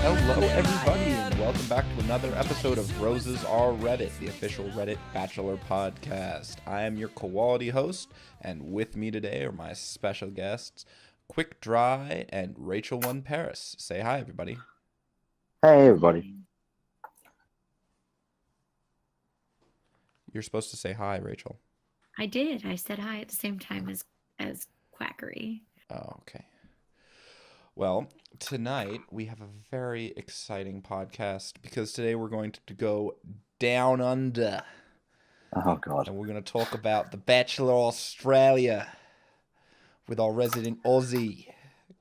Hello, everybody, and welcome back to another episode of Roses Are Reddit, the official Reddit Bachelor podcast. I am your quality host, and with me today are my special guests, Quick Dry and Rachel1Paris. Say hi, everybody. Hey, everybody. You're supposed to say hi, Rachel. I did. I said hi at the same time as Quackery. Oh, okay. Well, tonight we have a very exciting podcast because today we're going to go down under. Oh, God. And we're going to talk about the Bachelor Australia with our resident Aussie,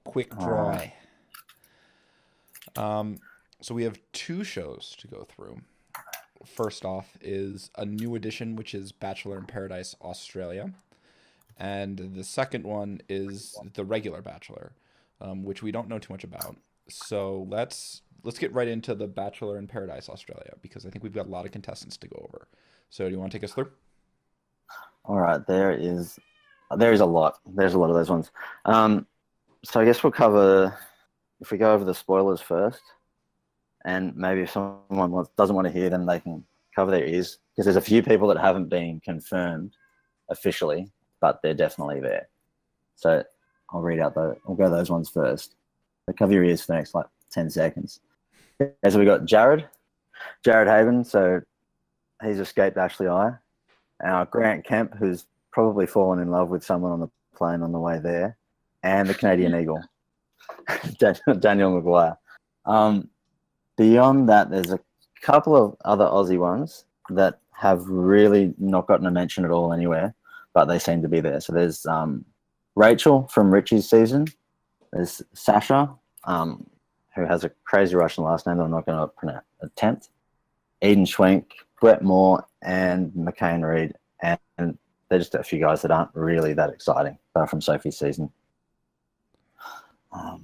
Quick Dry. So we have two shows to go through. First off is a new edition, which is Bachelor in Paradise Australia. And the second one is the regular Bachelor, which we don't know too much about. So let's get right into the Bachelor in Paradise Australia, because I think we've got a lot of contestants to go over. So do you want to take us through? All right, there is a lot. There's a lot of those ones. So I guess we'll cover, if we go over the spoilers first, and maybe if someone doesn't want to hear them, they can cover their ears, because there's a few people that haven't been confirmed officially, but they're definitely there. So I'll read out I'll go those ones first. So cover your ears for the next 10 seconds. Okay, so we got Jared Haven. So he's escaped Ashley I. Our Grant Kemp, who's probably fallen in love with someone on the plane on the way there, and the Canadian Eagle, Daniel Maguire. Beyond that, there's a couple of other Aussie ones that have really not gotten a mention at all anywhere, but they seem to be there. So there's Rachel from Richie's season. There's Sasha, who has a crazy Russian last name that I'm not going to attempt. Eden Schwenk, Brett Moore, and McCain Reed. And they're just a few guys that aren't really that exciting, apart from Sophie's season. All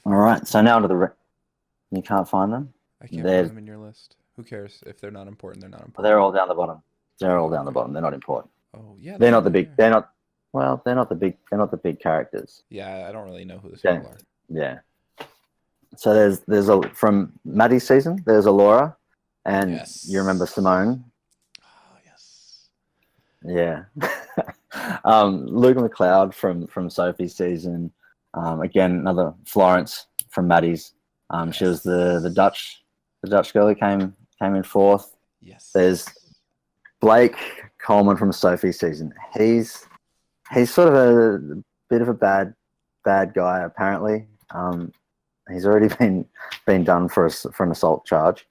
right, so now to you can't find them? I can't find them in your list. Who cares? If they're not important, they're not important. They're all down the bottom. They're all down the bottom. They're not important. Oh, yeah. They're not the big. They're not the big characters. Yeah, I don't really know who those people are. Yeah. So there's from Maddie's season. There's Laura, and yes. You remember Simone. Oh yes. Yeah. Luke McLeod from Sophie's season. Again, another Florence from Maddie's. Yes. She was the Dutch girl who came in fourth. Yes. There's Blake Coleman from Sophie's season. He's sort of a bit of a bad guy apparently. He's already been done for an assault charge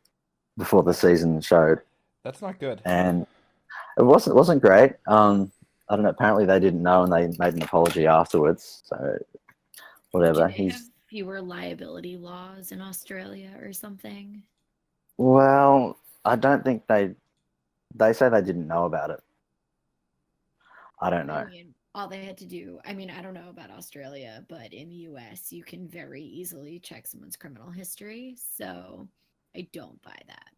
before the season showed. That's not good. And it wasn't great. I don't know. Apparently they didn't know, and they made an apology afterwards. So whatever. Do they have fewer liability laws in Australia or something? Well, I don't think they say they didn't know about it. I don't know. I mean, all they had to do, I don't know about Australia, but in the US, you can very easily check someone's criminal history. So I don't buy that.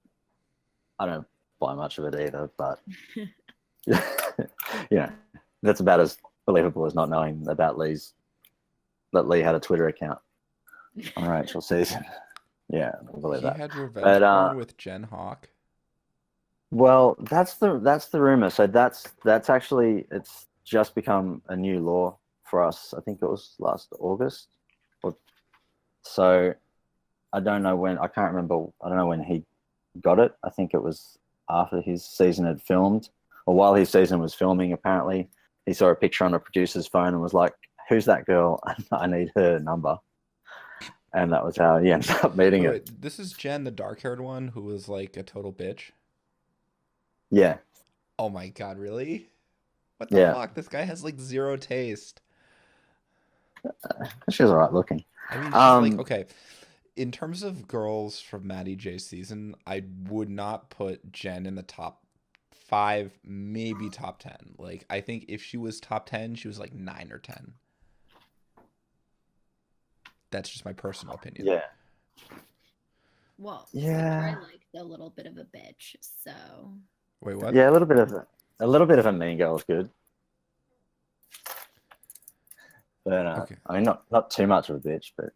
I don't buy much of it either, but yeah, that's about as believable as not knowing about that Lee had a Twitter account on Rachel's season. Yeah, I believe that. He had revenge porn with Jen Hawk. Well, that's the rumor. So that's actually, it's just become a new law for us. I think it was last August. So I don't know when. I can't remember. I don't know when he got it. I think it was after his season had filmed, or while his season was filming. Apparently, he saw a picture on a producer's phone and was like, "Who's that girl? I need her number." And that was how he ended up meeting her. This is Jen, the dark-haired one, who was like a total bitch. Yeah. Oh my god, really? What the fuck? This guy has like zero taste. She was alright looking. I mean, she's like, okay, in terms of girls from Maddie J's season, I would not put Jen in the top 5, maybe top 10. Like, I think if she was top 10, she was like 9 or 10. That's just my personal opinion. Yeah. Well, yeah. I like a little bit of a bitch, so. Wait, what? Yeah, a little bit of a mean girl is good. But okay. I mean, not too much of a bitch, but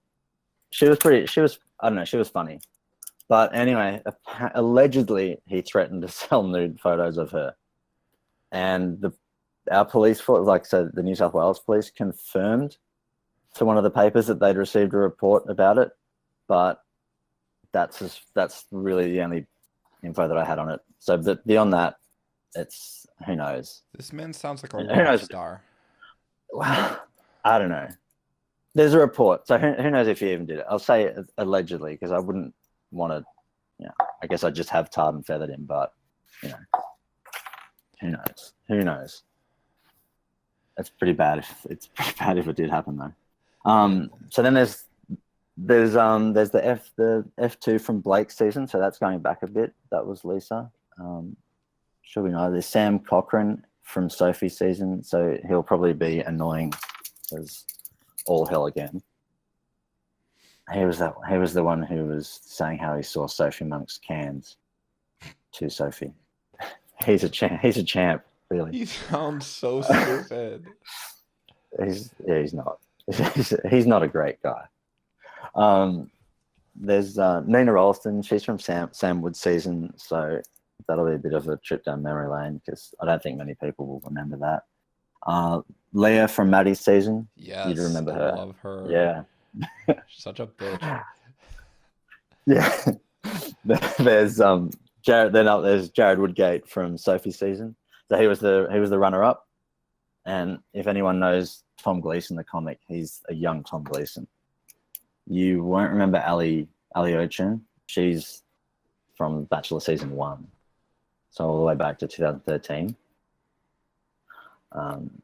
She was pretty. She was. I don't know. She was funny. But anyway, allegedly he threatened to sell nude photos of her, and our police force, like so, the New South Wales police confirmed to one of the papers that they'd received a report about it, but that's really the only info that I had on it. So, but beyond that, it's who knows. This man sounds like a Who rock knows? star. Well, I don't know. There's a report, so who knows if he even did it? I'll say allegedly because I wouldn't want to. I guess I just have tarred and feathered him, but who knows? Who knows? It's pretty bad if it did happen though. So then there's the F2 from Blake's season, so that's going back a bit. That was Lisa. Should we know? There's Sam Cochran from Sophie's season, so he'll probably be annoying as all hell again. He was the one who was saying how he saw Sophie Monk's cans to Sophie. He's a champ, really. He sounds so stupid. He's not. He's not a great guy. There's Nina Ralston. She's from Sam Wood's season, so that'll be a bit of a trip down memory lane because I don't think many people will remember that. Leah from Maddie's season. Yes, you'd remember her. I love her. Yeah. Such a bitch. Yeah. There's Jared. Then there's Jared Woodgate from Sophie's season. So he was the runner-up. And if anyone knows Tom Gleason, the comic, he's a young Tom Gleason. You won't remember Ali Ochin. She's from Bachelor season 1, so all the way back to 2013.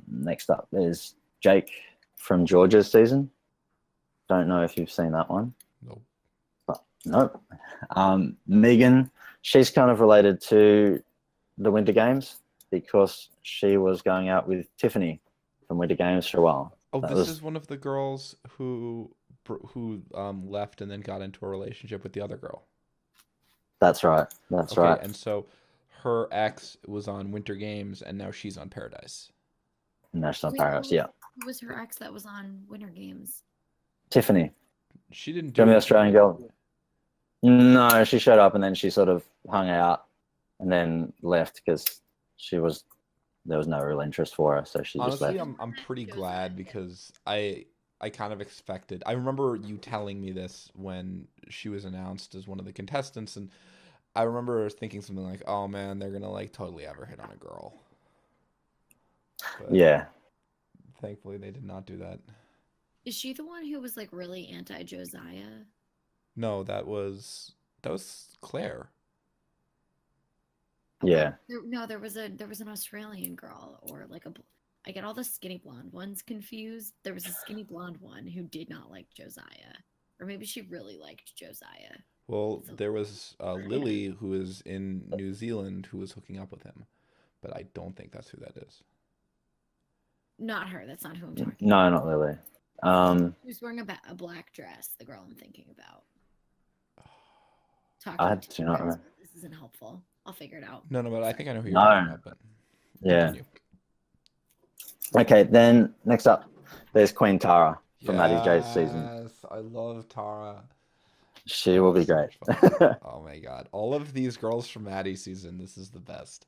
Next up is Jake from Georgia's season. Don't know if you've seen that one. Nope. But, nope. Megan, she's kind of related to the Winter Games because she was going out with Tiffany from Winter Games for a while. Oh, this is one of the girls who left and then got into a relationship with the other girl. That's right. That's right. And so her ex was on Winter Games, and now she's on Paradise. National Paradise, yeah. Who was her ex that was on Winter Games? Tiffany. She didn't do Remember the Australian girl? No, she showed up and then she sort of hung out and then left because there was no real interest for her, so she just left. Honestly, I'm pretty glad because I kind of expected. I remember you telling me this when she was announced as one of the contestants, and I remember thinking something like, "Oh man, they're gonna like totally ever hit on a girl." But yeah. Thankfully, they did not do that. Is she the one who was like really anti-Josiah? No, that was Claire. Yeah. There was an Australian girl or like I get all the skinny blonde ones confused. There was a skinny blonde one who did not like Josiah, or maybe she really liked Josiah. Well, there was Lily who is in New Zealand who was hooking up with him, but I don't think that's who that is. Not her. That's not who I'm talking about. No, not Lily. Who's wearing a black dress? The girl I'm thinking about. I do not remember. This isn't helpful. I'll figure it out. No, but I think I know who you're talking about. But yeah. Continue. Okay, then next up, there's Queen Tara from Maddie J's season. Yes, I love Tara. She will be great. Oh my god, all of these girls from Maddie's season, this is the best.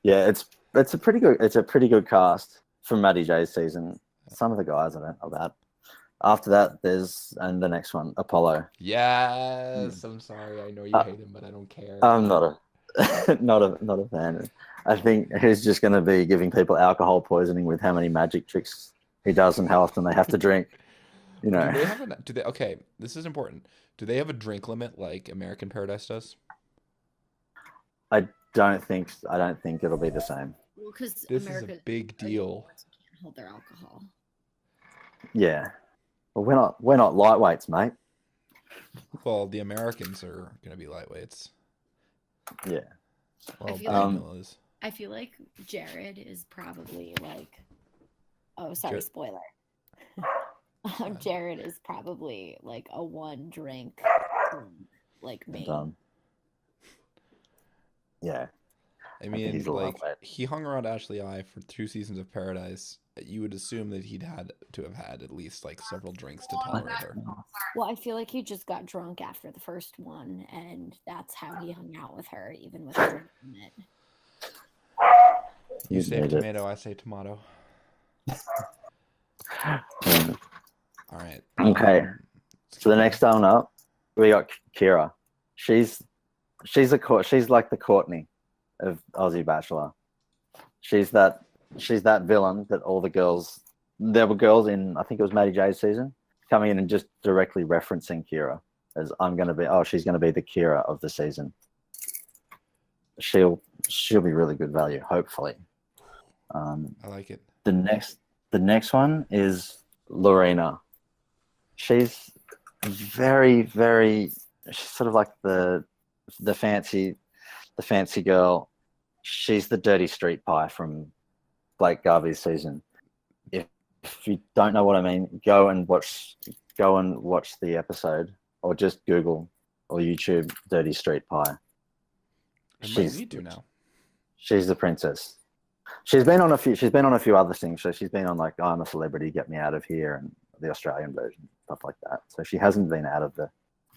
Yeah, it's a pretty good cast from Maddie J's season. Some of the guys I don't know about. After that, and the next one, Apollo. Yes, I'm sorry. I know you hate him, but I don't care. I'm not a fan. I think he's just going to be giving people alcohol poisoning with how many magic tricks he does and how often they have to drink. You know. Okay, this is important. Do they have a drink limit like American Paradise does? I don't think it'll be the same. Well, because this is a big deal. Can't hold their alcohol. Yeah. Well, we're not lightweights, mate. Well, the Americans are going to be lightweights. Yeah. Well, Daniel is. I feel like Jared is probably like. Oh, sorry, spoiler. Jared is probably like a one drink, like me. Done. Yeah. I mean, like he hung around Ashley I for 2 seasons of Paradise, you would assume that he'd had to have had at least like several drinks to tolerate her. Well, I feel like he just got drunk after the first one, and that's how he hung out with her, even with a drink in it. You say tomato, I say tomato. All right. Okay. So the next one up, we got Kira. She's like the Courtney of Aussie Bachelor. She's that villain that all the girls. There were girls in, I think it was Maddie J's season, coming in and just directly referencing Kira as she's gonna be the Kira of the season. She'll be really good value, hopefully. I like it. The next one is Lorena. She's very, very, she's sort of like the fancy girl. She's the dirty street pie from Blake Garvey's season. If you don't know what I mean, go and watch the episode, or just Google or YouTube dirty street pie. I might need to now. She's the princess. She's been on a few other things. So she's been on like I'm a Celebrity, Get Me Out of Here, and the Australian version, stuff like that. So she hasn't been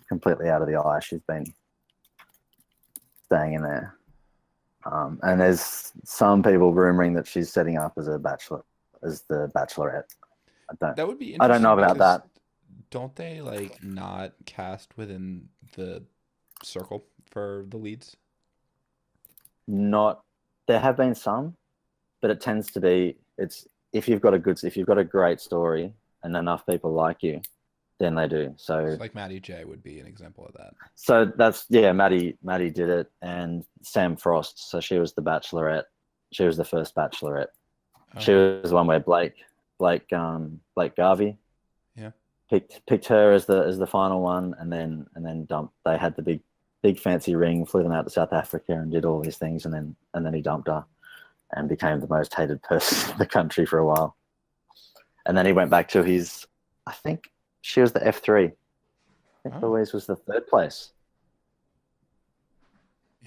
completely out of the eye. She's been staying in there. And there's some people rumoring that she's setting up as the Bachelorette. That would be interesting. I don't know about that. Don't they like not cast within the circle for the leads? There have been some, but it tends to be if you've got a great story and enough people like you, then they do. So like Maddie J would be an example of that. So Maddie did it, and Sam Frost. So she was the Bachelorette. She was the first Bachelorette. Okay. She was the one where Blake Garvey, picked her as the final one, and then dumped. They had the big fancy ring, flew them out to South Africa, and did all these things, and then he dumped her, and became the most hated person in the country for a while. And then he went back to his, I think she was the F3. I think Louise was the third place.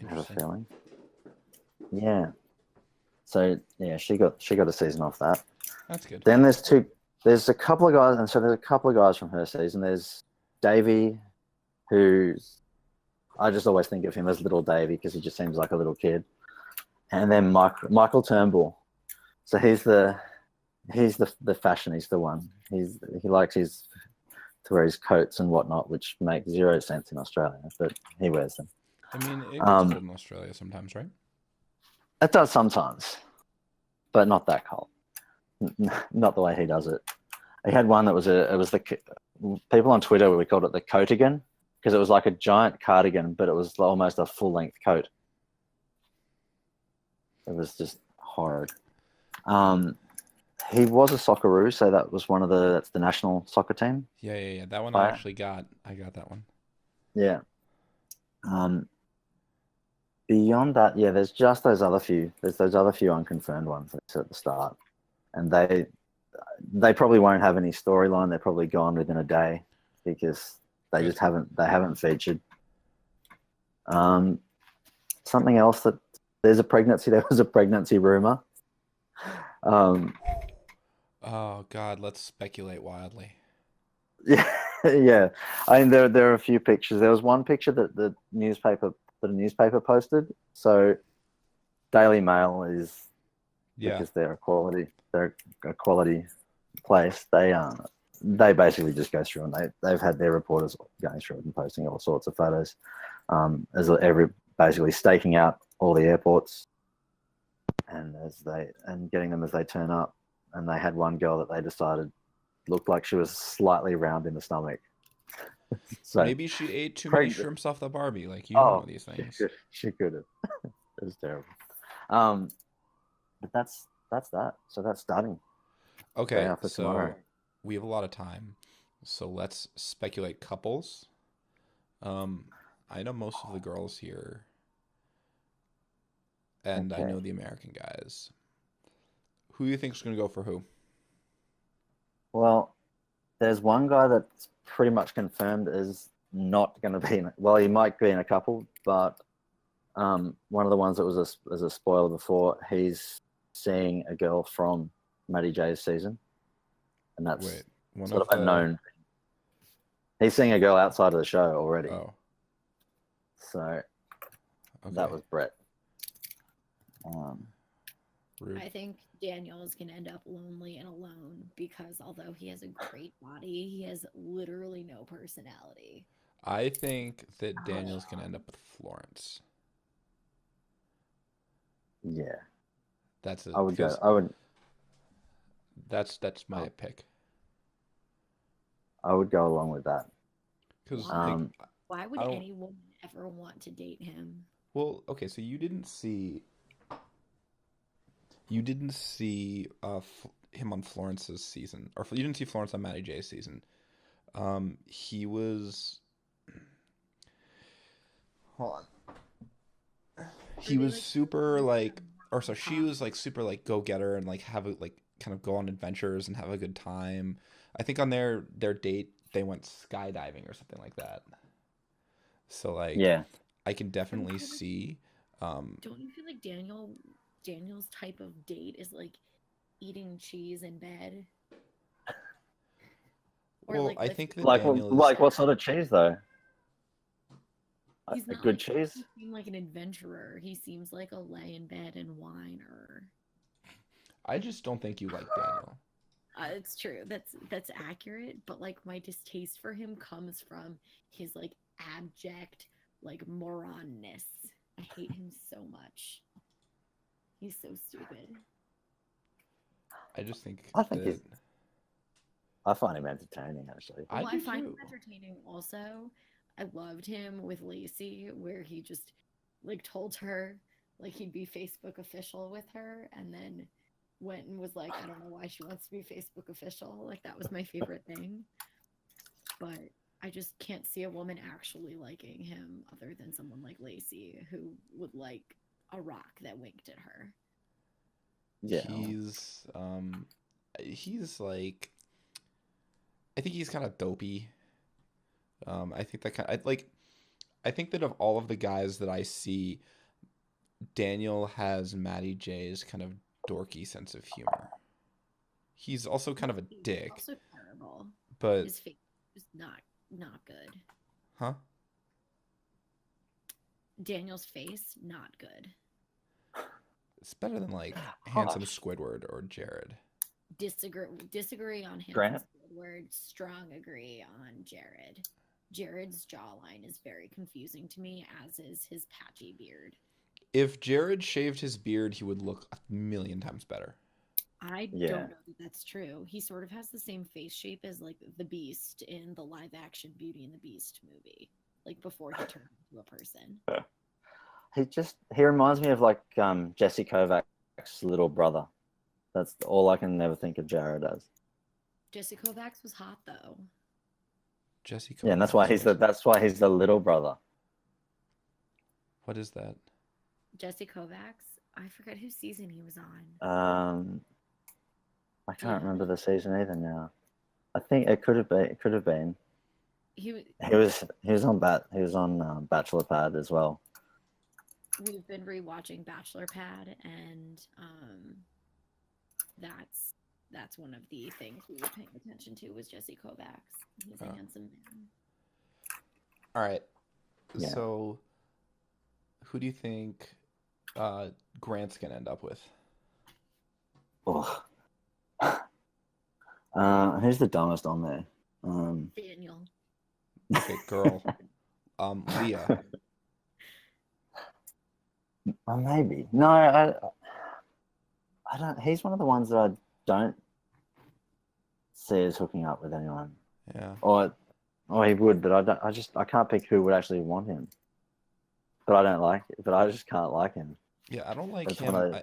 I have a feeling. Yeah. So yeah, she got a season off that. That's good. Then there's a couple of guys, and so there's a couple of guys from her season. There's Davey, I just always think of him as little Davey because he just seems like a little kid. And then Michael Turnbull. So he's the fashionista one. He likes to wear his coats and whatnot, which make zero sense in Australia, but he wears them. I mean, it gets cold in Australia sometimes, right? It does sometimes, but not that cold. Not the way he does it. He had one that was people on Twitter, we called it the coatigan, because it was like a giant cardigan, but it was almost a full-length coat. It was just horrid. He was a Socceroo, so that was that's the national soccer team. Yeah. That one I got that one. Yeah. Beyond that, yeah, there's just those other few. There's those other few unconfirmed ones at the start, and they probably won't have any storyline. They're probably gone within a day because they just haven't featured. Something else that there was a pregnancy rumor. Oh God, let's speculate wildly. Yeah. I mean, there are a few pictures. There was one picture that the newspaper posted. So Daily Mail is because they're a quality place. They basically just go through and they've had their reporters going through it and posting all sorts of photos, basically staking out all the airports and getting them as they turn up. And they had one girl that they decided looked like she was slightly round in the stomach. So maybe she ate too many shrimps off the Barbie, like you know these things. She could have. It was terrible. But that's that. So that's starting. Okay, so tomorrow. We have a lot of time, so let's speculate couples. I know most of the girls here, and I know the American guys. Who do you think is going to go for who? Well, there's one guy that's pretty much confirmed is not going to be he might be in a couple, but one of the ones that was a spoiler before, he's seeing a girl from Matty J's season, and that's Wait, one sort of of a known. He's seeing a girl outside of the show already, Oh, so okay. that was Brett. Rude. I think Daniel is going to end up lonely and alone because although he has a great body, he has literally no personality. I think that Daniel's gonna end up with Florence. Yeah, That's it. I would go. I would. That's my pick. I would go along with that. Because Why would I don't- any woman ever want to date him? well, okay, so you didn't see him on Florence's season, or you didn't see Florence on Matty J's season. He was. Hold on. He was super like, or so she was like super like go getter and like have a like kind of go on adventures and have a good time. I think on their date they went skydiving or something like that. So like, Yeah, I can definitely see. Don't you feel like Daniel's type of date is like eating cheese in bed? Or Well, like I think that like Daniel is. like what sort of cheese though? he's A not good like, cheese. he seems like an adventurer. He seems like a lay in bed and whiner. I just don't think you like Daniel. It's true. That's accurate. But like my distaste for him comes from his like abject like moronness. I hate him so much. He's so stupid. I just think I think that I find him entertaining actually. I Well, do I find too. him entertaining also. I loved him with Lacey, where he just like told her like he'd be Facebook official with her, and then went and was like, I don't know why she wants to be Facebook official. Like that was my favorite thing. But I just can't see a woman actually liking him other than someone like Lacey who would like a rock that winked at her. Yeah, He's like, I think he's kind of dopey. I think that I think that of all of the guys that I see, Daniel has Matty J's kind of dorky sense of humor. He's also kind of a He's dick, also terrible. but His face is not good. huh? Daniel's face, not good. It's better than like handsome Harsh. Squidward or Jared. Disagree on him. Grant? Squidward, strong agree on Jared. Jared's jawline is very confusing to me, as is his patchy beard. If Jared shaved his beard, he would look a million times better. I Yeah. don't know that that's true. He sort of has the same face shape as like the Beast in the live action Beauty and the Beast movie, like before he turned into a person. he reminds me of like Jesse Kovacs' little brother. That's all I can never think of Jared as. Jesse Kovacs was hot though. Jesse. Yeah, and that's why he's the little brother. What is that? Jesse Kovacs. I forget whose season he was on. I can't remember the season either now. I think it could have been. It could have been. He was on Bachelor Pad as well. We've been rewatching Bachelor Pad, and that's one of the things we were paying attention to was Jesse Kovacs. He's a handsome man. All right. Yeah. So, who do you think Grant's gonna end up with? Oh. Who's the dumbest on there? Daniel. Okay, girl. Leah. Maybe. No, I don't. He's one of the ones that I don't see as hooking up with anyone. Yeah. Or he would, but I can't pick who would actually want him. But I don't like it. But I just can't like him. Yeah, I don't like That's him. one of-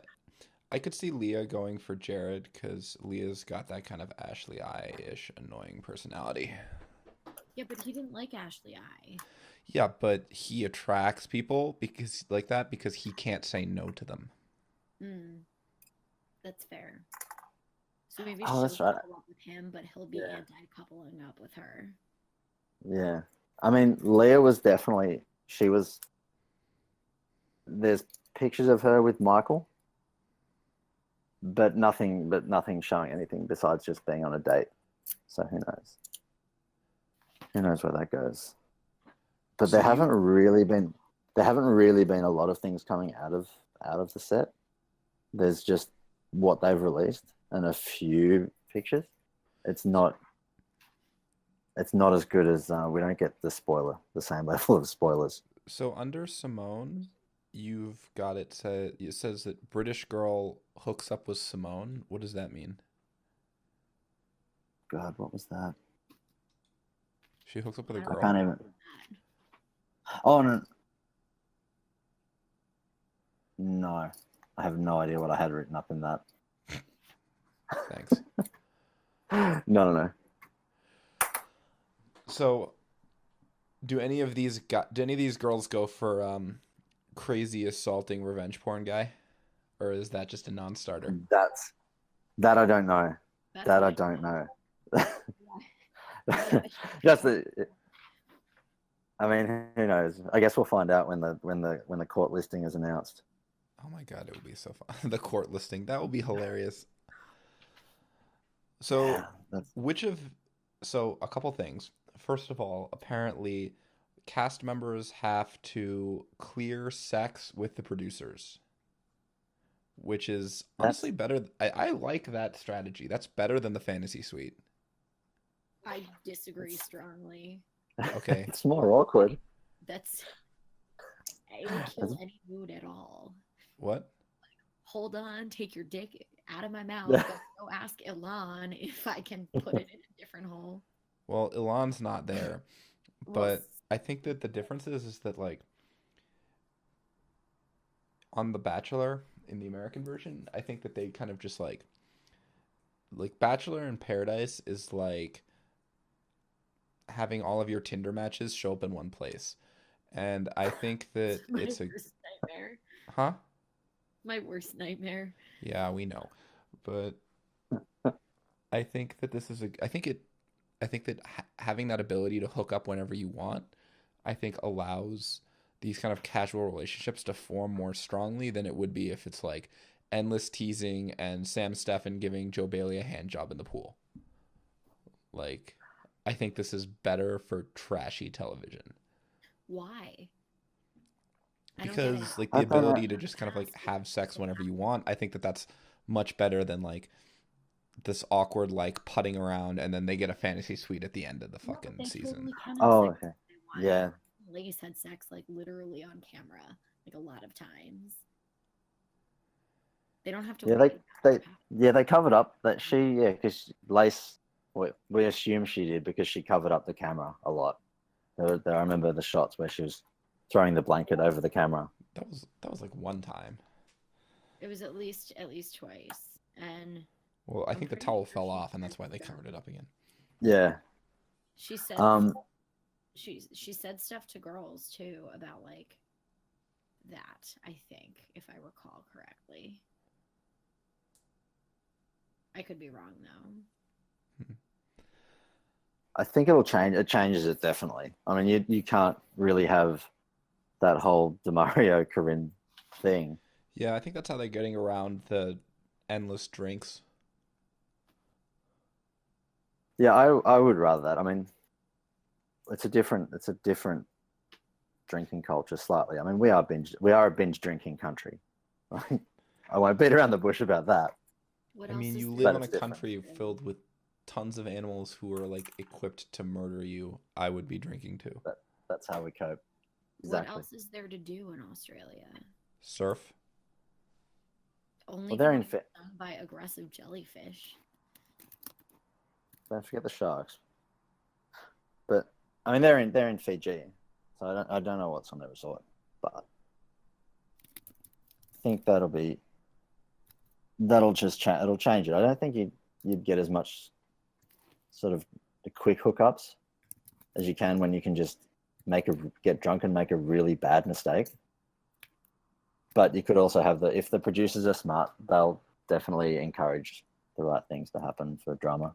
I could see Leah going for Jared because Leah's got that kind of Ashley I-ish annoying personality. Yeah, but he didn't like Ashley I. Yeah, but he attracts people because like that because he can't say no to them. That's fair. So maybe Oh, she'll that's right. couple up with him, but he'll be Yeah. anti-coupling up with her. Yeah. I mean, Leah was definitely. She was. There's pictures of her with Michael. but nothing showing anything besides just being on a date. So who knows? Who knows where that goes? But So there haven't really been a lot of things coming out of the set. There's just what they've released and a few pictures. It's not as good as we don't get the same level of spoilers. So under Simone, you've got it says that British girl hooks up with Simone. What does that mean? God, what was that? She hooks up with a I girl? can't even. Oh no, no, I have no idea what I had written up in that. Thanks. No. So do any of these girls go for crazy assaulting revenge porn guy? Or is that just a non-starter? That I don't know. That's That what I don't know. Yeah. Just I mean, who knows? I guess we'll find out when the court listing is announced. Oh my god, it would be so fun. The court listing. That would be hilarious. So, Yeah, a couple things. First of all, apparently cast members have to clear sex with the producers, which is that's honestly better. I like that strategy. That's better than the fantasy suite. I disagree strongly. Okay. it's more awkward. That's it would kill any mood at all. What? Hold on, take your dick out of my mouth. Go ask Ilan if I can put it in a different hole. Well, Elon's not there, Well, but I think that the difference is that like on The Bachelor in the American version, I think that they kind of just like Bachelor in Paradise is like having all of your Tinder matches show up in one place. And I think that my it's a worst nightmare. huh? My worst nightmare. Yeah, we know. But I think that this is a I think that having that ability to hook up whenever you want, I think allows these kind of casual relationships to form more strongly than it would be if it's like endless teasing and Sam Steffen giving Joe Bailey a hand job in the pool. Like, I think this is better for trashy television Why? I don't get it. because like the I don't know. ability to just kind of like have sex whenever you want, I think that that's much better than like this awkward like putting around and then they get a fantasy suite at the end of the No, but fucking they season. totally can have Oh, sex okay. if they want. Yeah. Lace had sex like literally on camera, like a lot of times. They don't have to Yeah, wait. they covered up that because Lace, we assume she did because she covered up the camera a lot. I remember the shots where she was throwing the blanket over the camera. That was like one time. It was at least twice, and Well, I I'm think the pretty towel sure fell she off and that's said why they so. covered it up again. Yeah. She said Um. she said stuff to girls too about like that, I think, if I recall correctly. I could be wrong though. I think it'll change. It changes it definitely. I mean, you can't really have that whole Demario Corinne thing. Yeah, I think that's how they're getting around the endless drinks. Yeah, I would rather that. I mean, it's a different drinking culture slightly. I mean, we are a binge drinking country. I won't beat around the bush about that. What I else mean, is you there? live But on it's a different. country filled with tons of animals who are like equipped to murder you. I would be drinking too. That's how we cope. What Exactly. else is there to do in Australia? Surf? Only Well, they're in getting stung by aggressive jellyfish. Don't forget the sharks. But I mean, they're in Fiji, so I don't know what's on their resort, but I think that'll just it'll change it. I don't think you'd get as much sort of the quick hookups as you can when you can just get drunk and make a really bad mistake. But you could also have if the producers are smart, they'll definitely encourage the right things to happen for drama.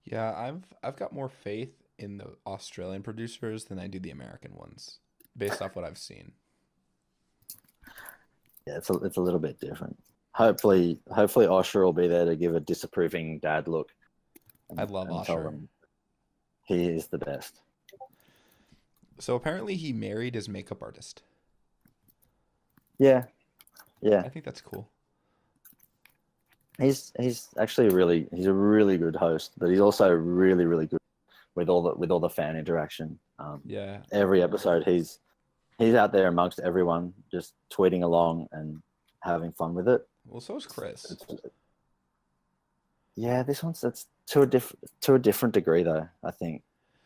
Yeah, I've got more faith in the Australian producers than I do the American ones, based off what I've seen. Yeah, it's a little bit different. hopefully Osher will be there to give a disapproving dad look. I love and tell Osher. them he is the best. So apparently he married his makeup artist. Yeah, yeah. I think that's cool. He's actually he's a really good host, but he's also really good with all the fan interaction. Yeah. Every episode he's out there amongst everyone, just tweeting along and having fun with it. Well, so is Chris. Yeah, this one's that's to a different degree though. I think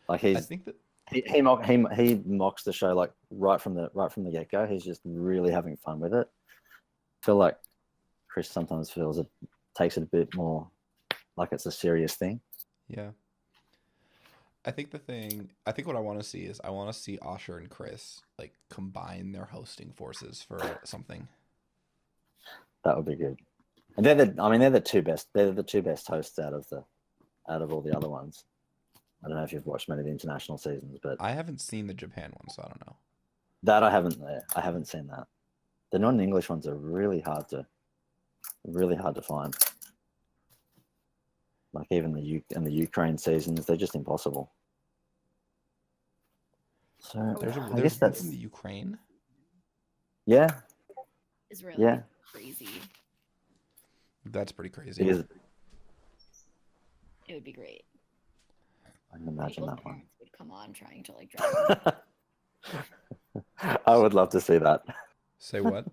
like I think that he mocks the show like right from the get go. He's just really having fun with it. I feel like Chris sometimes takes it a bit more like it's a serious thing. yeah. I think what I want to see is I want to see Osher and Chris like combine their hosting forces for something. That would be good. And they're the two best. They're the two best hosts out of all the other ones. I don't know if you've watched many of the international seasons, but I haven't seen the Japan one, so I don't know. that I haven't seen that. The non-English ones are really hard to find. Like even the Ukraine seasons, they're just impossible. So I guess one that's from the Ukraine. yeah. Israeli Yeah. crazy. That's pretty crazy. It is. It would be great. I can imagine People's that one. parents would come on trying to like drive them. I would love to see that. Say what?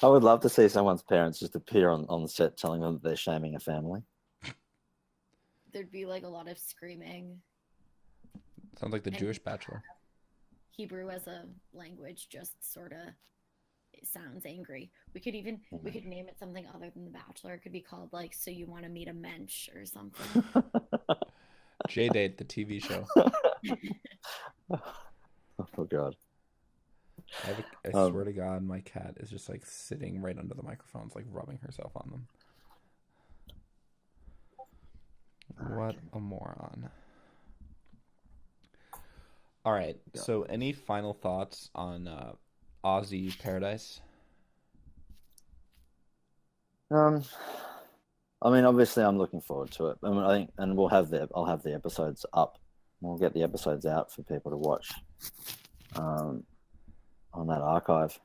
I would love to see someone's parents just appear on the set telling them that they're shaming a family. There'd be like a lot of screaming. Sounds like the And Jewish Bachelor. Hebrew as a language just sort of sounds angry. We could name it something other than The Bachelor. It could be called like "So You Want to Meet a Mensch" or something. J-Date, the TV show. Oh God. I swear to God, my cat is just like sitting right under the microphones, like rubbing herself on them. What a moron. All right. So any final thoughts on Aussie Paradise? I mean, obviously, I'm looking forward to it. I mean, I think, and I'll have the episodes up. We'll get the episodes out for people to watch on that archive.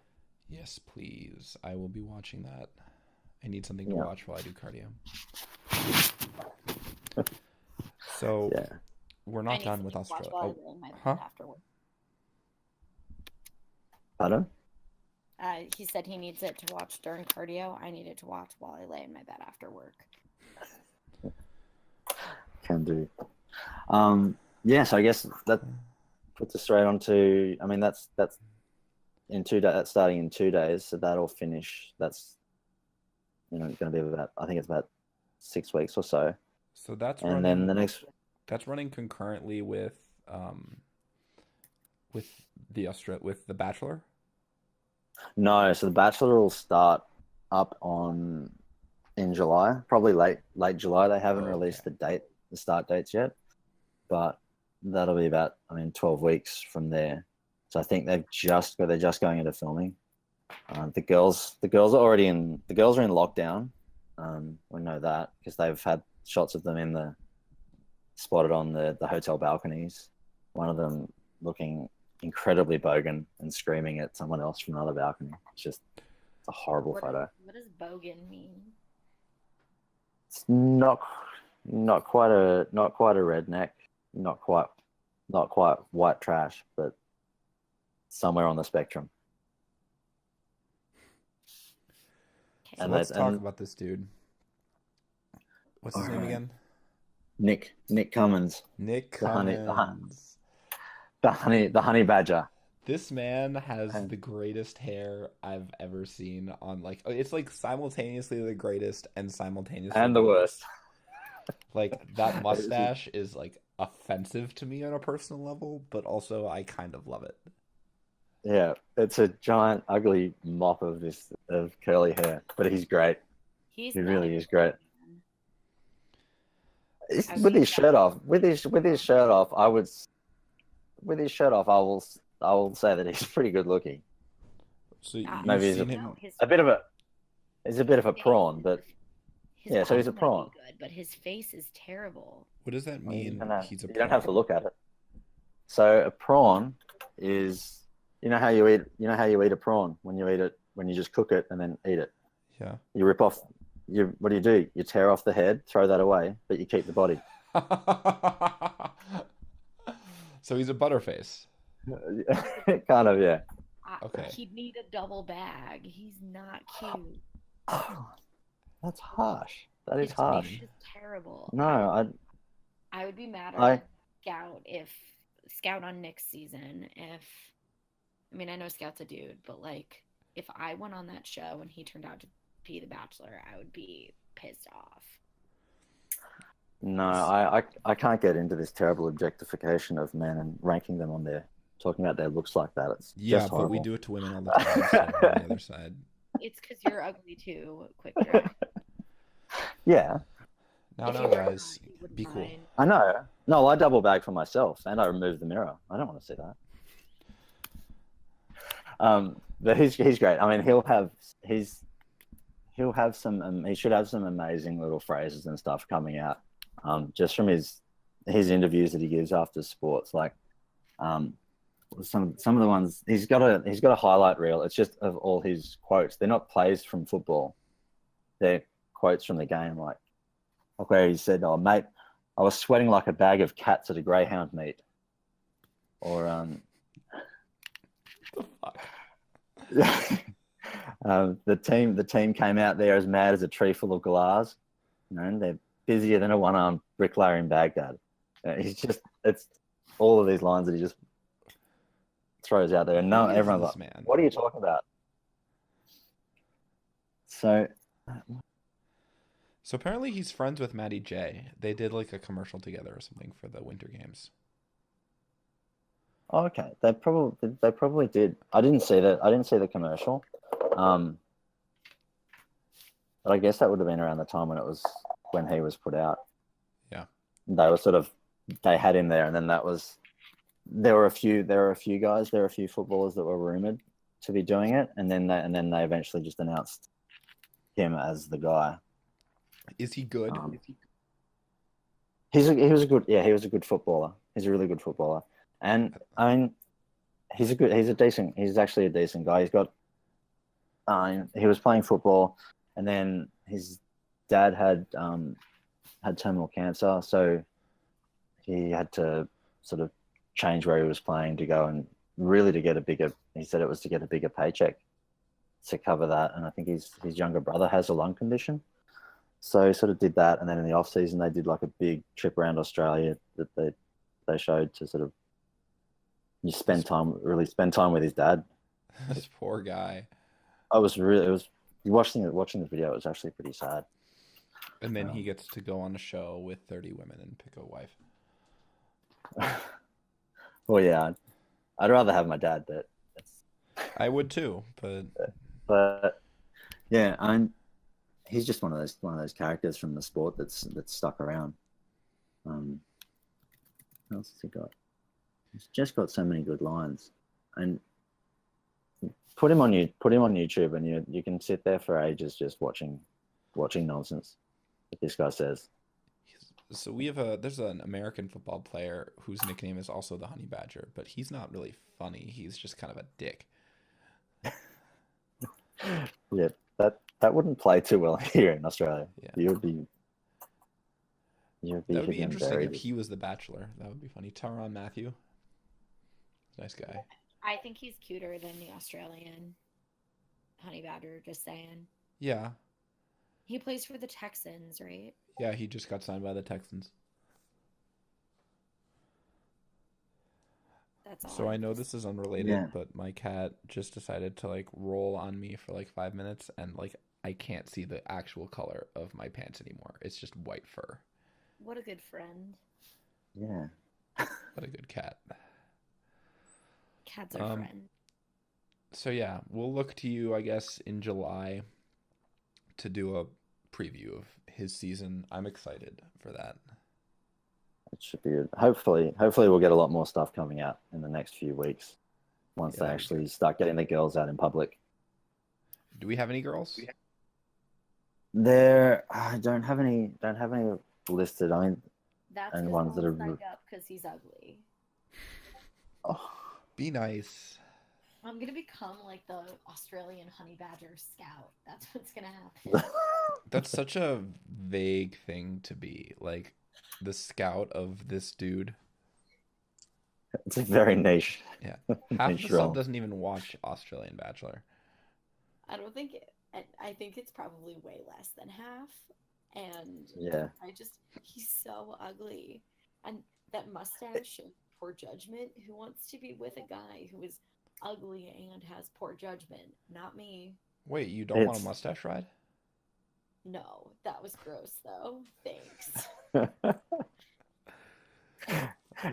Yes, please. I will be watching that. I need something to Yeah. watch while I do cardio. So Yeah. we're I not need done with something to watch Australia. while I Oh, lay in my bed huh? afterward. Pardon? He said he needs it to watch during cardio. I need it to watch while I lay in my bed after work. Can do. Yeah, so I guess that puts us straight on to. I mean, that's in 2 days. That's starting in 2 days, so that'll finish. That's going to be about. I think it's about 6 weeks or so, So that's and running. then the next. That's running concurrently with the Bachelor. No, so the Bachelor will start up in July, probably late July. They haven't Oh, released okay. the start dates yet, but that'll be about 12 weeks from there. So I think they're just going into filming. The girls are are in lockdown. We know that because they've had shots of them spotted on the hotel balconies. One of them looking incredibly bogan and screaming at someone else from another balcony. It's a horrible photo. What does bogan mean? It's not quite a redneck, not quite white trash, but somewhere on the spectrum. Okay. So let's talk about this dude. What's his name again? Nick Cummins. Nick The honey- Cummins. the honey badger. This man has the greatest hair I've ever seen on it's like simultaneously the greatest and simultaneously And the worst. Like that mustache is like offensive to me on a personal level, but also I kind of love it. Yeah, it's a giant ugly mop of curly hair, but he's great. He really is great. Okay. With his shirt off, I will say that he's pretty good looking. So you've Maybe seen him. a bit of a He's a bit of a prawn, but His yeah, so he's body a might be prawn. good, but his face is terrible. What does that Well, mean? He's a you don't have prawn. to look at it. So a prawn is, you know how you eat a prawn when you eat it, when you just cook it and then eat it. Yeah. You rip off, what do? You tear off the head, throw that away, but you keep the body. So he's a butterface. Kind of, yeah. Okay. He'd need a double bag. He's not cute. Oh, that's harsh. That is His harsh. face is terrible. No, I would be mad I at Scout on Nick's season I mean I know Scout's a dude, but like if I went on that show and he turned out to be the Bachelor, I would be pissed off. no, I can't get into this terrible objectification of men and ranking them on talking about their looks like that. It's Yeah, just but horrible. we do it to women all the time. So on the other side. It's because you're ugly too, Quick Draft. Yeah, No, If no, you were guys, hot, you wouldn't be cool. mind. I know. No, I double bag for myself and I remove the mirror. I don't want to see that. But he's great. I mean, he'll have some he should have some amazing little phrases and stuff coming out. Just from his interviews that he gives after sports, like some of the ones he's got a highlight reel. It's just of all his quotes. They're not plays from football. They're quotes from the game, like where he said, "Oh mate, I was sweating like a bag of cats at a greyhound meet," or the team came out there as mad as a tree full of glass. You know, and they're busier than a one-armed bricklayer in Baghdad. It's all of these lines that he just throws out there, and no, Who is everyone's this like, man? "What are you talking about?" So, So apparently he's friends with Maddie J. They did like a commercial together or something for the Winter Games. okay, they probably did. I didn't see that. I didn't see the commercial. But I guess that would have been around the time when he was put out. Yeah. They had him there, and then there were a few footballers that were rumored to be doing it, and then they eventually just announced him as the guy. Is he good? He was a good footballer. He's a really good footballer, and I mean, he's actually a decent guy. He's got, he was playing football, and then his dad had terminal cancer, so he had to sort of change where he was playing to go and really to get a bigger. He said it was to get a bigger paycheck to cover that, and I think his younger brother has a lung condition. So he sort of did that, and then in the off season they did like a big trip around Australia that they showed to sort of spend time with his dad. This poor guy. Watching the video, it was actually pretty sad. And then he gets to go on a show with 30 women and pick a wife. Well, yeah, I'd rather have my dad, but I would too, but yeah, he's just one of those characters from the sport that's stuck around. What else has he got? He's just got so many good lines, and put him on YouTube, and you can sit there for ages just watching nonsense that this guy says. So there's an American football player whose nickname is also the Honey Badger, but he's not really funny. He's just kind of a dick. Yeah, that wouldn't play too well here in Australia. Yeah. You'd be That would be hitting interesting very if he was the Bachelor. That would be funny. Tyrann Mathieu. Nice guy. I think he's cuter than the Australian Honey Badger, just saying. Yeah. He plays for the Texans, right? Yeah, he just got signed by the Texans. That's all. So I know this is unrelated, Yeah. but my cat just decided to like roll on me for like 5 minutes, and like I can't see the actual color of my pants anymore. It's just white fur. What a good friend. Yeah. What a good cat. Cats are friends. So yeah, we'll look to you, I guess, in July to do a preview of his season. I'm excited for that. It should be good. Hopefully we'll get a lot more stuff coming out in the next few weeks once they Yeah. actually start getting the girls out in public. Do we have any girls? There, I don't have any listed. I mean, That's and because ones that Mom are. signed up because he's ugly. Oh, Be nice. I'm gonna become like the Australian honey badger scout. That's what's gonna happen. That's such a vague thing to be. Like, the scout of this dude. it's a very niche, Yeah. Half of the niche sub role. doesn't even watch Australian Bachelor. I don't think it, I think it's probably way less than half. And Yeah, he's so ugly. And that mustache shows poor judgment. Who wants to be with a guy who is ugly and has poor judgment? Not me. Wait, you don't want a it's. mustache ride? No, that was gross though. Thanks.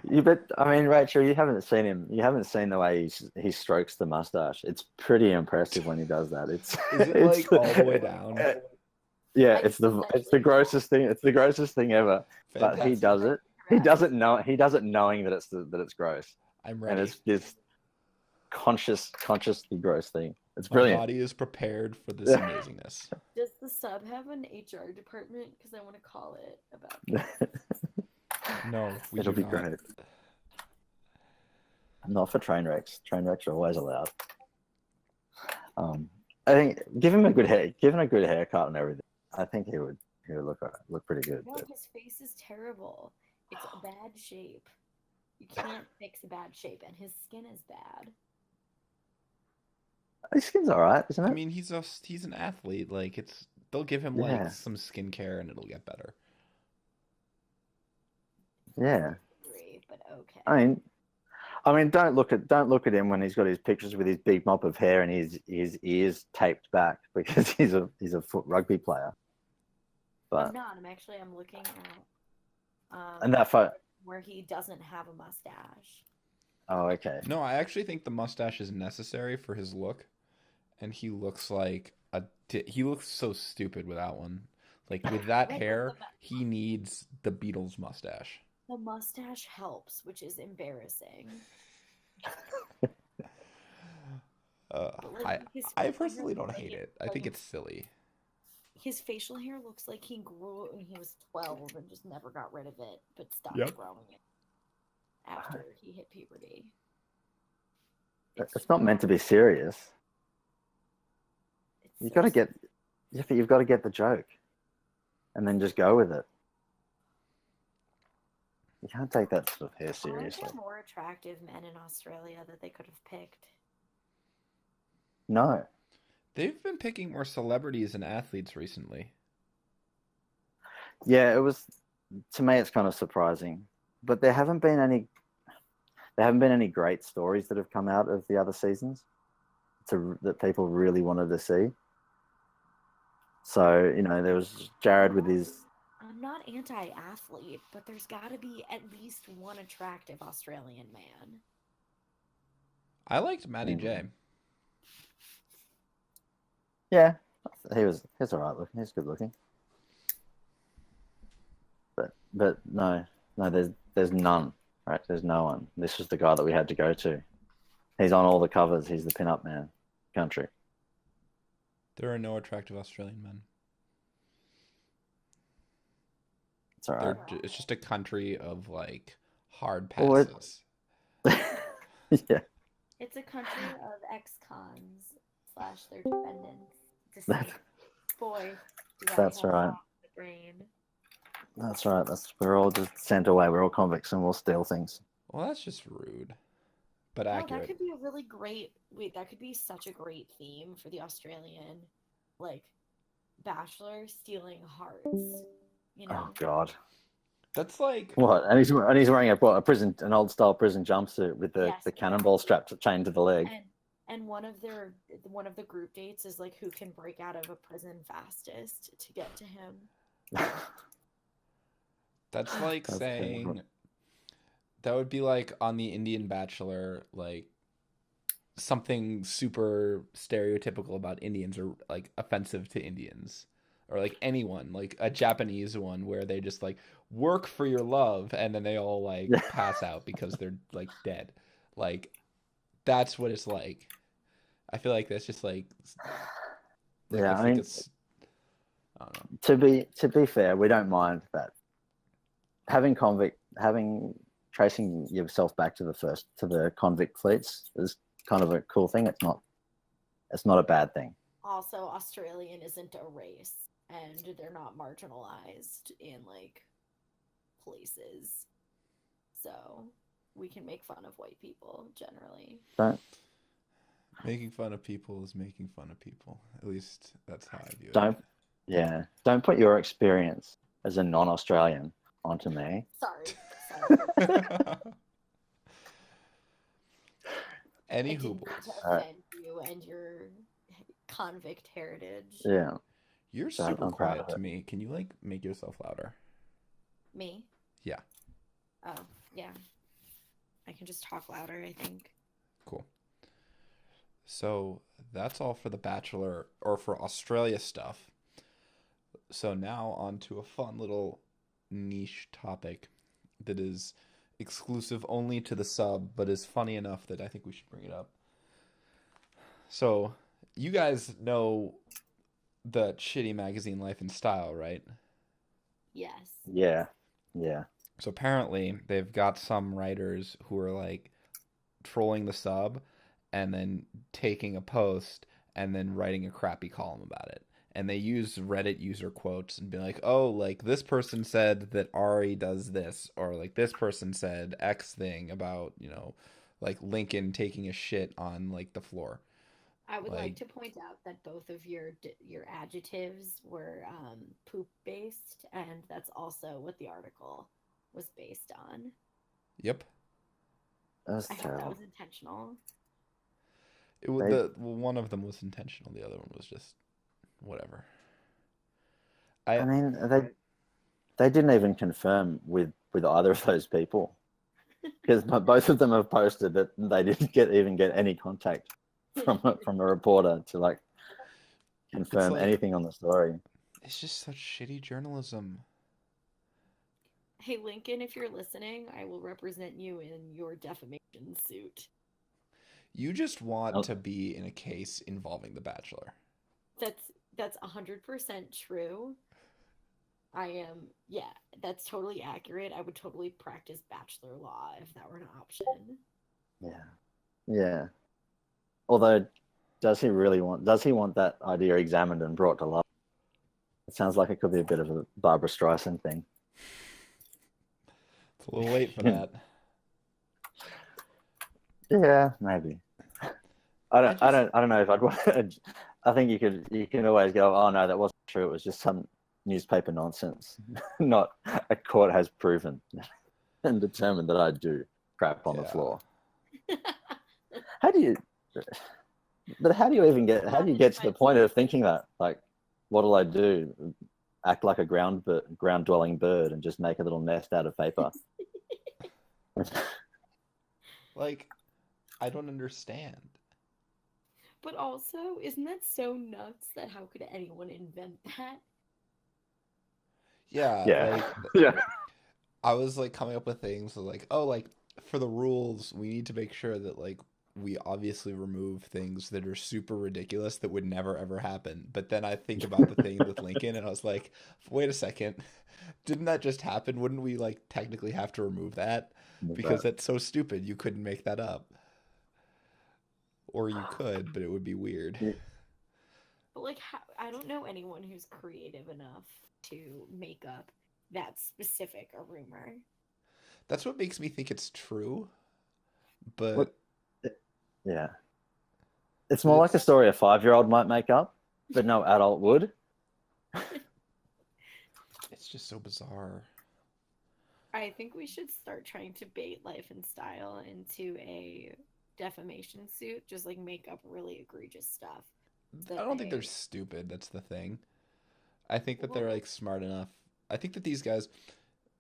You bet. I mean, Rachel, you haven't seen him. You haven't seen the way he strokes the mustache. It's pretty impressive when he does that. It's Is it it's like all the way down? yeah. I It's the grossest thing. It's the grossest thing ever. But he Fantastic. does it. He doesn't know. He does it knowing that it's gross, I'm and ready. it's this consciously gross thing. It's My brilliant. body is prepared for this amazingness. Does the sub have an HR department? Because I want to call it about this. No, we It'll do be not. great. Not for train wrecks. Train wrecks are always allowed. I think give him a good haircut and everything. I think he would look pretty good. No, But his face is terrible. It's a bad shape. You can't fix a bad shape, and his skin is bad. his skin's all right, isn't I it? mean, he's an athlete. Like they'll give him like Yeah, some skincare and it'll get better. yeah. Agree, but okay. I mean, don't look at him when he's got his pictures with his big mop of hair and his ears taped back because he's a foot rugby player. I'm But not. I'm looking at and that photo. where he doesn't have a mustache. Oh, okay. No, I actually think the mustache is necessary for his look, and he looks like he looks so stupid without one. Like with that Right, hair, he needs the Beatles mustache. the mustache helps, which is embarrassing. But I like his I facial hair personally don't looks like hate it, it. I like think it's silly. his facial hair looks like he grew it when he was 12 and just never got rid of it, but stopped Yep. growing it after he hit puberty. It's not meant to be serious. It's You so got to get. You've got to get the joke, and then just go with it. You can't take that sort of hair Aren't seriously. there more attractive men in Australia that they could have picked? No. They've been picking more celebrities and athletes recently. Yeah, it was. To me, it's kind of surprising, but there haven't been any. There haven't been any great stories that have come out of the other seasons, that people really wanted to see. So there was Jared with his. I'm not anti-athlete, but there's got to be at least one attractive Australian man. I liked Matty J. Yeah, he's all right looking. He's good looking. But no, there's none. Right, there's no one. This was the guy that we had to go to. He's on all the covers. He's the pin-up man. Country. There are no attractive Australian men. It's all right. It's just a country of like hard Well, passes. Yeah. It's a country of ex-cons / their dependents. Boy, That's right. The brain. That's right. We're all just sent away. We're all convicts, and we'll steal things. Well, that's just rude, but No, accurate. that could be a really great. Wait, that could be such a great theme for the Australian, like, Bachelor stealing hearts. Oh God. That's like What? And he's wearing an old style prison jumpsuit with the cannonball chained to the leg. And one of the group dates is like who can break out of a prison fastest to get to him. That's like saying that would be like on the Indian Bachelor, like something super stereotypical about Indians or like offensive to Indians. Or like anyone, like a Japanese one where they just like work for your love and then they all like pass out because they're like dead. Like that's what it's like. I feel like that's just like yeah, I mean, I don't know. To be fair, we don't mind that. Tracing yourself back to the convict fleets is kind of a cool thing. It's not a bad thing. Also, Australian isn't a race, and they're not marginalized in like places, so we can make fun of white people generally. Don't Making fun of people is making fun of people. At least that's how I view don't yeah. Don't put your experience as a non-Australian onto me. Sorry. it. I didn't Anywho, mean boys. to offend you and your convict heritage. Yeah. You're So super I'm proud quiet of to it. me. Can you like make yourself louder? Me? Yeah. Oh, yeah. I can just talk louder, I think. Cool. So that's all for the Bachelor or for Australia stuff. So now on to a fun little niche topic that is exclusive only to the sub, but is funny enough that I think we should bring it up. So you guys know the shitty magazine Life and Style, right? Yes. Yeah. Yeah. So apparently they've got some writers who are like trolling the sub and then taking a post and then writing a crappy column about it. And they use Reddit user quotes and be like, oh, like this person said that Ari does this, or like this person said X thing about, like Lincoln taking a shit on like the floor. I would like Like, to point out that both of your adjectives were poop based, and that's also what the article was based on. yep. That's I hope that terrible. was intentional. One of them was intentional, the other one was just whatever. I mean, they didn't even confirm with either of those people, because both of them have posted that they didn't even get any contact from a reporter to like confirm like- anything on the story. It's just such shitty journalism. Hey, Lincoln, if you're listening, I will represent you in your defamation suit. You just want to be in a case involving The Bachelor. That's 100% true. Yeah, that's totally accurate. I would totally practice bachelor law if that were an option. Yeah. Although, does he want that idea examined and brought to light? It sounds like it could be a bit of a Barbara Streisand thing. It's a little late for that. Yeah, maybe. I don't know if I'd want. I think you can always go, oh no, that wasn't true. It was just some newspaper nonsense. Not a court has proven and determined that I do crap on the floor. How do you get to the point of thinking that? Like, what'll I do? Act like a ground dwelling bird and just make a little nest out of paper? Like, I don't understand. But also, isn't that so nuts that how could anyone invent that? Yeah. Yeah. I was like coming up with things like, oh, like for the rules, we need to make sure that like we obviously remove things that are super ridiculous that would never ever happen. But then I think about the thing with Lincoln and I was like, wait a second, didn't that just happen? Wouldn't we like technically have to remove that? Because that's so stupid. You couldn't make that up. Or you could, but it would be weird. Yeah. But like, I don't know anyone who's creative enough to make up that specific a rumor. That's what makes me think it's true. But yeah, it's more like a story a 5-year-old might make up, but no adult would. It's just so bizarre. I think we should start trying to bait Life and Style into a defamation suit. Just like make up really egregious stuff. I don't think they're stupid. That's the thing. I think that they're like smart enough. I think that these guys,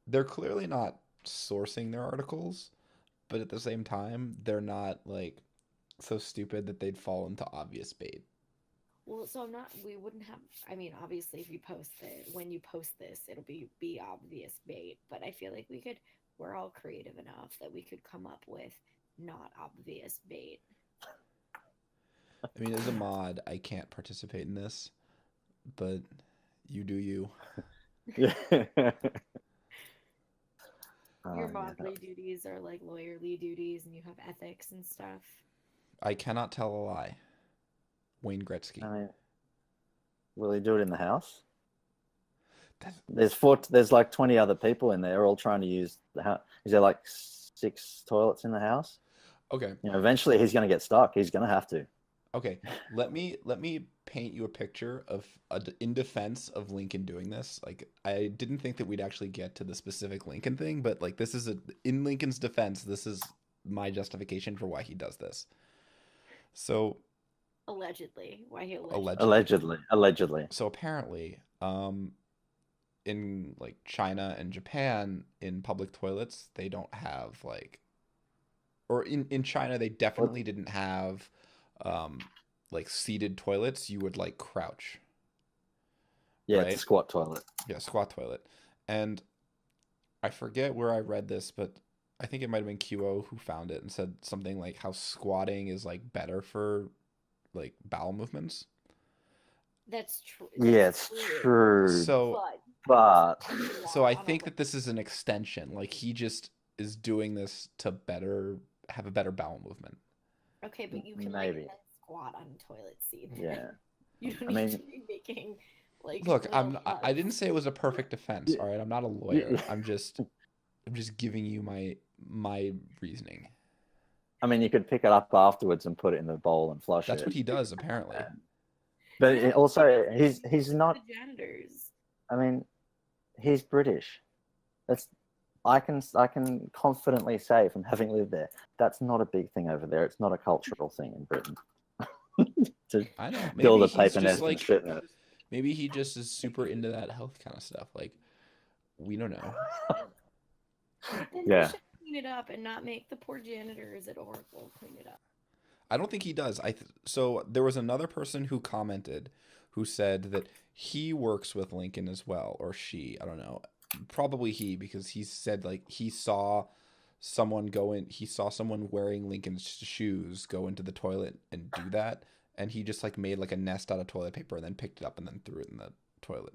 they're clearly not sourcing their articles, but at the same time, they're not like so stupid that they'd fall into obvious bait. Well, so we wouldn't have, I mean, obviously if you when you post this, it'll be obvious bait, but I feel like we're all creative enough that we could come up with not obvious bait. I mean, as a mod, I can't participate in this, but You do you. Yeah. Your Oh, yeah, motley duties are like lawyerly duties, and you have ethics and stuff. I cannot tell a lie. Wayne Gretzky. I mean, will he do it in the house? That's- There's like 20 other people in there, all trying to use the house. Is there like 6 toilets in the house? Okay. You know, eventually he's going to get stuck. He's going to have to. Okay. Let me paint you a picture of in defense of Lincoln doing this. Like I didn't think that we'd actually get to the specific Lincoln thing, but like this is in Lincoln's defense, this is my justification for why he does this. So Allegedly, why he allegedly. Allegedly. So apparently, in like China and Japan, in public toilets, they don't have like, or in China, they definitely didn't have, um, like seated toilets. You would like crouch, Yeah, it's a right? squat toilet. Yeah, squat toilet. And I forget where I read this, but I think it might have been QO who found it and said something like how squatting is like better for like bowel movements. That's true. Yeah, That's it's true. So But So I think that this is an extension. Like he just is doing this to have a better bowel movement. Okay, but you can maybe. like squat on a toilet seat. Yeah. You don't I need mean, to be making like Look, little I didn't huts. say it was a perfect defense, all right? I'm not a lawyer. I'm just giving you my reasoning. I mean, you could pick it up afterwards and put it in the bowl and flush That's it. what he does apparently. But Yeah, also, he's he's not. the janitors. I mean, he's British. That's I can confidently say from having lived there, that's not a big thing over there. It's not a cultural thing in Britain to I know. build Maybe a he's paper just nest and like shit in it. maybe he just is super into that health kind of stuff. Like we don't know. Then he Yeah. should clean it up and not make the poor janitors at Oracle clean it up. I don't think he does. So there was another person who commented who said that he works with Lincoln as well, or she, I don't know. Probably he, because he said like he saw someone wearing Lincoln's shoes go into the toilet and do that, and he just like made like a nest out of toilet paper and then picked it up and then threw it in the toilet.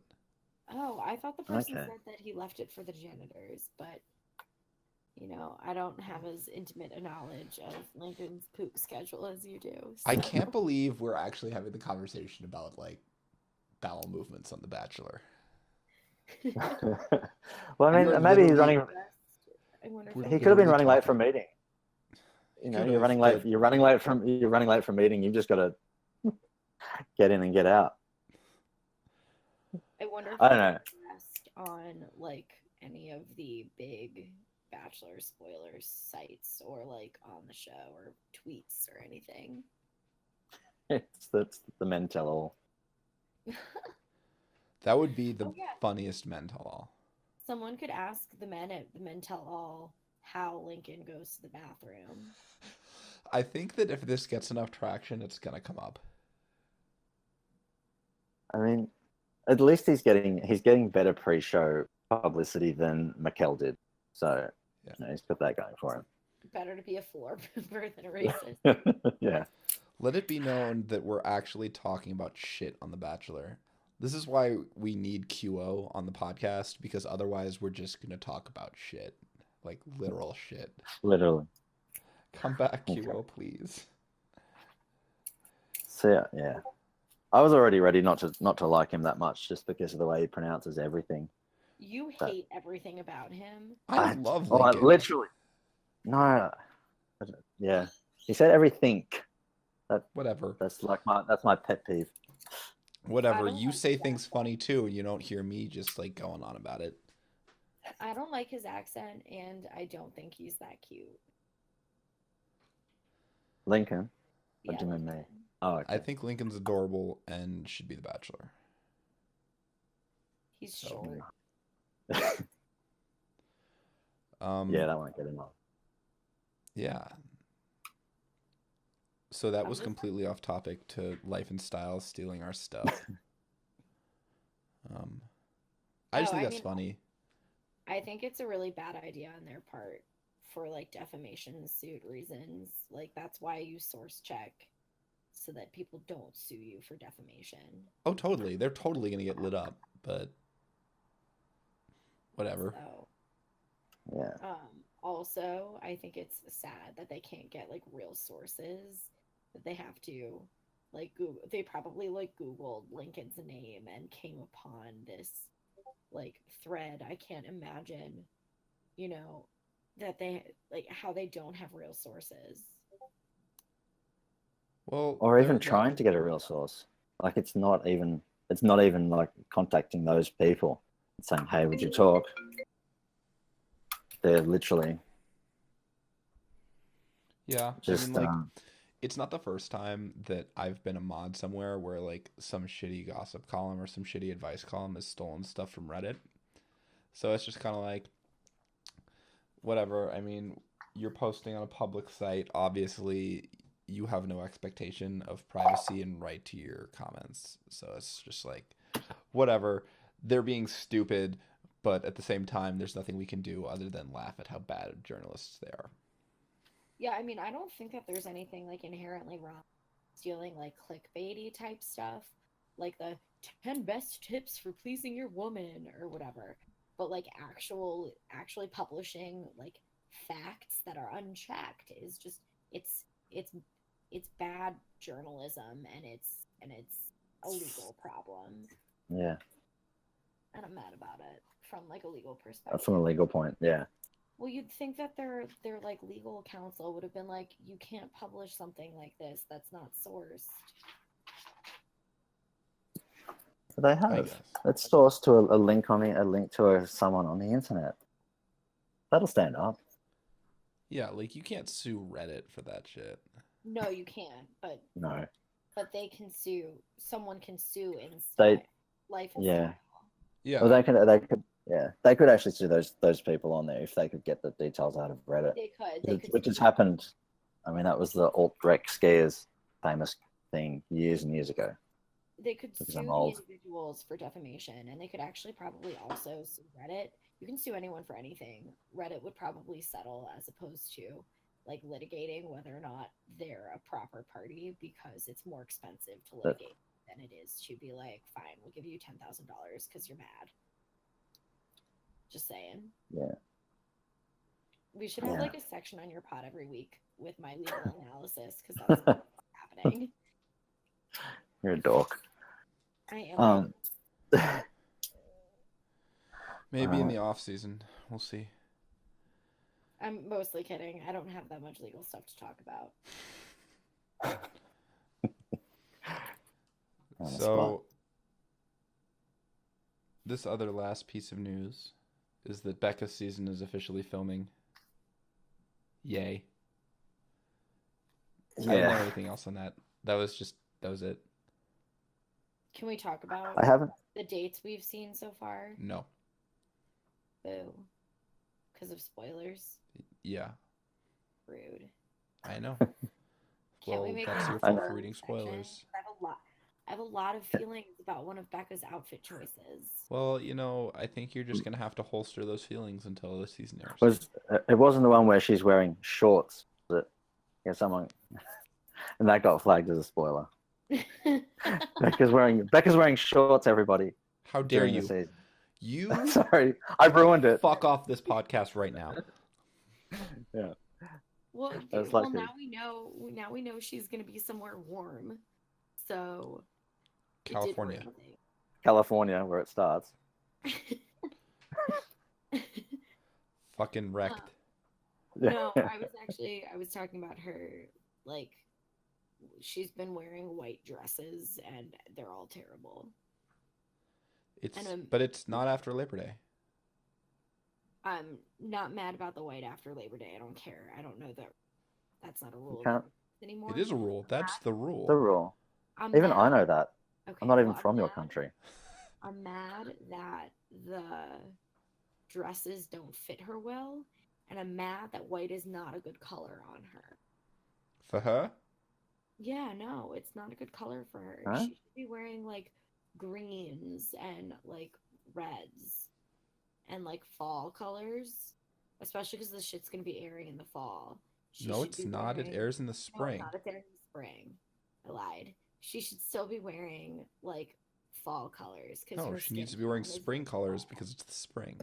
Oh, I thought the person Okay. said that he left it for the janitors, but I don't have as intimate a knowledge of Lincoln's poop schedule as you do. I So can't believe we're actually having the conversation about like bowel movements on The Bachelor. Well, I We are mean, maybe he's literally running. I wonder we're if He could have been literally running late talking. from a meeting. You know, Could you're have, running late. but You're running late from a meeting. You've just got to get in and get out. I wonder if I don't he know. asked on like any of the big Bachelor spoilers sites or like on the show or tweets or anything. That's the men tell all. that would be the Oh yeah, funniest men tell all. someone could ask the men at the Men Tell All how Lincoln goes to the bathroom. I think that if this gets enough traction, it's gonna come up. I mean, at least he's getting better pre-show publicity than Mikkel did. So Yeah. he's got that going for Better to be a floor member than a racist. him. Yeah. Let it be known that we're actually talking about shit on The Bachelor. This is why we need QO on the podcast, because otherwise we're just gonna talk about shit. Like literal shit. Literally. Come back, Okay. QO, please. So yeah. I was already ready not to like him that much just because of the way he pronounces everything. You But hate everything about him. I love I Lincoln. literally. No. Yeah. He said everything. Whatever. That's my pet peeve. Whatever. I don't You like say his things accent. funny too, and you don't hear me just like going on about it. I don't like his accent, and I don't think he's that cute. Lincoln. What Yeah, do you mean me? Lincoln. Oh, okay. I think Lincoln's adorable and should be the Bachelor. He's So- short. Yeah, that won't get him on. Yeah. So that I'm was just- completely off topic to life and style stealing our stuff. I just Oh, think I that's mean, funny. I think it's a really bad idea on their part for like defamation suit reasons. Like that's why you source check so that people don't sue you for defamation. Oh, totally. They're totally gonna get lit up, but whatever. So, Yeah. also, I think it's sad that they can't get like real sources, that they have to like Google. They probably like Googled Lincoln's name and came upon this like thread. I can't imagine, you know, that they like how they don't have real sources. Well, Or they're even like, trying to get a real source. Like it's not even like contacting those people and saying, "Hey, would you talk?" They're literally yeah. I just mean, like, it's not the first time that I've been a mod somewhere where like some shitty gossip column or some shitty advice column has stolen stuff from Reddit. So it's just kind of like, whatever. I mean, you're posting on a public site. Obviously, you have no expectation of privacy and right to your comments. So it's just like, whatever. They're being stupid, but at the same time, there's nothing we can do other than laugh at how bad journalists they are. Yeah, I mean, I don't think that there's anything like inherently wrong stealing like clickbaity type stuff, like the 10 best tips for pleasing your woman or whatever. But like actually publishing like facts that are unchecked is just it's it's bad journalism, and it's a legal problem, yeah, and I'm mad about it from like a legal from a perspective. legal point. Yeah, Well, you'd think that their like legal counsel would have been like, you can't publish something like this that's not sourced. but they I have. guess. It's sourced to a link on a link to someone on the internet. That'll stand up. Yeah, like you can't sue Reddit for that shit. No, you can't, No, but they can sue. Someone can sue in they style, life and yeah. style. Well, Yeah. they could actually sue those people on there if they could get the details out of Reddit, They could which has sue. happened. I mean, that was the alt-rec scares famous thing years and years ago. They could Because I'm sue the old. individuals for defamation, and they could actually probably also sue Reddit. You can sue anyone for anything. Reddit would probably settle as opposed to like litigating whether or not they're a proper party, because it's more expensive to But litigate than it is to be like, fine, we'll give you $10,000 because you're mad. Just saying. yeah, We should have yeah. like a section on your pod every week with my legal analysis, because that's what's happening. You're a dork. I am. Um, Maybe in the off season. We'll see. I'm mostly kidding. I don't have that much legal stuff to talk about. on the spot. So this other last piece of news is that Becca's season is officially filming. Yay. I don't know Yeah, anything else on that. That was it. Can we talk about I haven't. the dates we've seen so far? No. Boo. Because of spoilers? Yeah, Rude. I know. Can't we Well, make that's your a I fault know. for reading section? spoilers. I have a lot of feelings about one of Becca's outfit choices. Well, I think you're just gonna have to holster those feelings until the season airs. It wasn't the one where she's wearing shorts that someone and that got flagged as a spoiler. Becca's wearing shorts, everybody. How dare During the you? season. You Sorry, I ruined it. fuck off this podcast right now. Yeah. Well, That's well, lucky. now we know. Now we know she's gonna be somewhere warm. So it did California. ruin California, where it starts. things. Fucking wrecked. No, I was talking about her, like, she's been wearing white dresses and they're all terrible. But it's not after Labor Day. I'm not mad about the white after Labor Day. I don't care. I don't know that that's not a rule Can't- anymore. It is a rule. That's the rule. The rule. I'm Even mad. I know that. Okay, I'm not even well, from your mad. country. I'm mad that the dresses don't fit her well, and I'm mad that white is not a good color on her. For her? Yeah, no, it's not a good color for her. Huh? She should be wearing like greens and like reds and like fall colors, especially because the shit's gonna be airing in the fall. No, it's not. It airs in the No, it's spring. not. It's airing in the spring. I lied. She should still be wearing like fall colors because No, her she skin needs to be wearing tone is spring like colors fall. because it's the spring.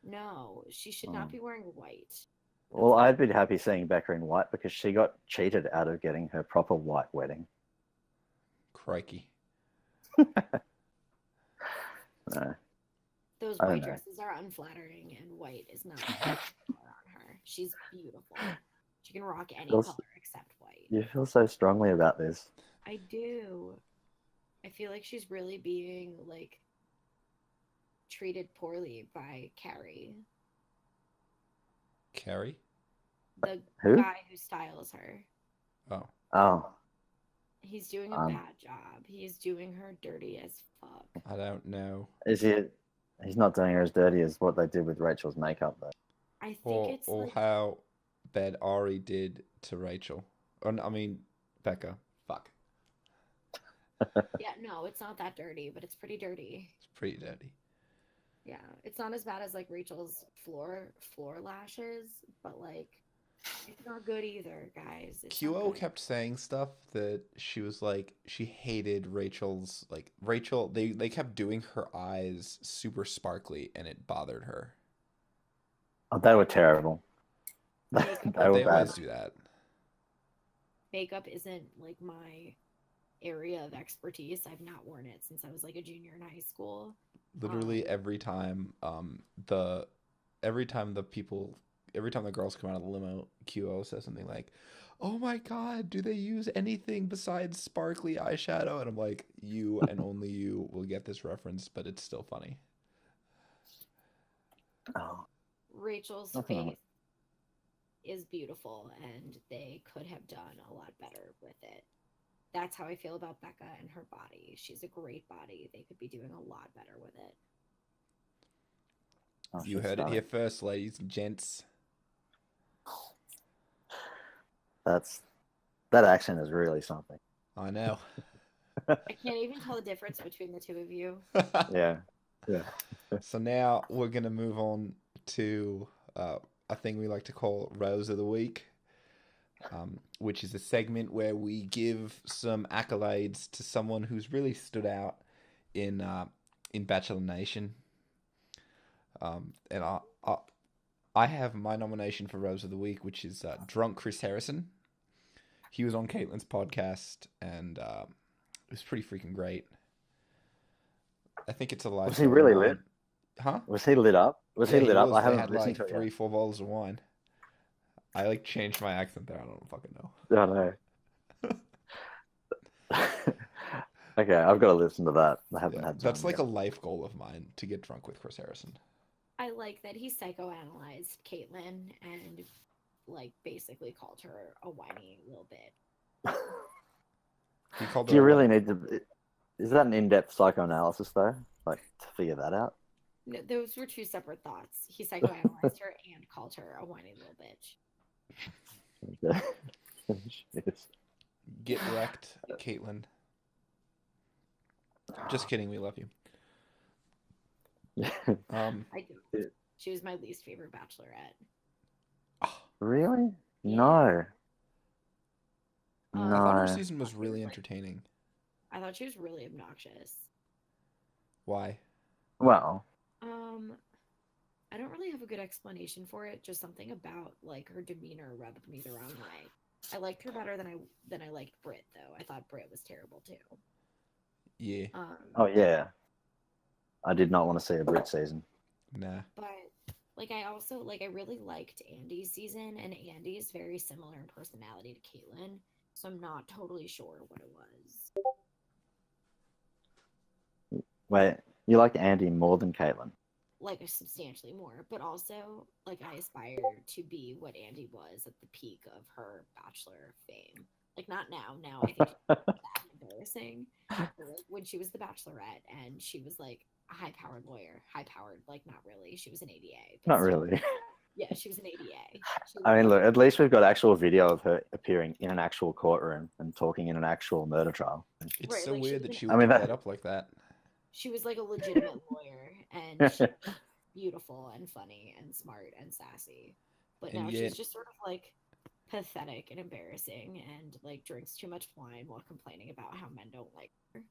No, she should not Um, be wearing white. That's well, my I'd be happy seeing Becca in white because she got cheated out of getting her proper white wedding. Crikey. No, those I don't white know. dresses are unflattering, and white is not the color on her. She's beautiful. She can rock any Feels- color except white. You feel so strongly about this. I do. I feel like she's really being like treated poorly by Carrie, Carrie? the Who? guy who styles her. Oh. Oh, He's doing a Um, bad job. He's doing her dirty as fuck. I don't know. is he? He's not doing her as dirty as what they did with Rachel's makeup, though. I think it's Or like how bad Ari did to Rachel. Or, I mean, Becca. Fuck. yeah, no, it's not that dirty, but it's pretty dirty. It's pretty dirty. Yeah, it's not as bad as like Rachel's floor lashes, but like it's not good either, guys. It's not QO good. kept saying stuff that she was like, she hated Rachel's, like, Rachel, they kept doing her eyes super sparkly and it bothered her. Oh, they were terrible. Makeup, They But were they bad. always do that. makeup isn't like my area of expertise. I've not worn it since I was like a junior in high school. Literally every time the every time the people every time the girls come out of the limo, QO says something like, "Oh my God, do they use anything besides sparkly eyeshadow?" And I'm like, "You and only you will get this reference, but it's still funny." Oh, Rachel's nothing on face is beautiful, and they could have done a lot better with it. That's how I feel about Becca and her body. She's a great body. They could be doing a lot better with it. oh, You she's heard it here stunning. first, ladies and gents. That accent is really something. I know. I can't even tell the difference between the two of you. Yeah, yeah. So now we're gonna move on to a thing we like to call Rose of the Week, which is a segment where we give some accolades to someone who's really stood out in Bachelor Nation. And I have my nomination for Rose of the Week, which is Drunk Chris Harrison. He was on Caitlin's podcast, and it was pretty freaking great. I think it's a live Was he story really of lit? mine. Huh? Was he lit up? Was Yeah, he he lit up? was. I They haven't had listened like to it three, yet. 4 bottles of wine. I like changed my accent there. I don't fucking know. Oh no. Okay, I've got to listen to that. I haven't Yeah, had that's time like yet. a life goal of mine to get drunk with Chris Harrison. I like that he psychoanalyzed Caitlyn and like basically called her a whiny little bit. He called Do her you a really what? need to? Is that an in-depth psychoanalysis though? Like to figure that out? No, those were two separate thoughts. He psychoanalyzed her and called her a whiny little bitch. Okay. Jeez. Get wrecked, Caitlyn. Just kidding. We love you. I do. She was my least favorite bachelorette. Really? Yeah. No. I thought her No. season was She really like, entertaining. I thought she was really obnoxious. Why? Well, I don't really have a good explanation for it. Just something about like her demeanor rubbed me the wrong way. I liked her better than I liked Britt though. I thought Britt was terrible too. Yeah. oh yeah. I did not want to see a Brit season. Nah. But like I also like I really liked Andy's season, and Andy's very similar in personality to Caitlyn, so I'm not totally sure what it was. Wait, you liked Andy more than Caitlyn? Like substantially more, but also like I aspire to be what Andy was at the peak of her Bachelor fame. Like not now. Now I think she's that embarrassing. But, like, when she was the Bachelorette and she was like a high-powered lawyer, high-powered, like not really. She was an ADA. But Not still, really. yeah, she was an ADA. I mean, look, at least we've got actual video of her appearing in an actual courtroom and talking in an actual murder trial. It's Right, so like, she weird was that an- she I would mean, give that- that up like that. She was like a legitimate lawyer, and she was beautiful and funny and smart and sassy. But And now yet- she's just sort of like pathetic and embarrassing, and like drinks too much wine while complaining about how men don't like her.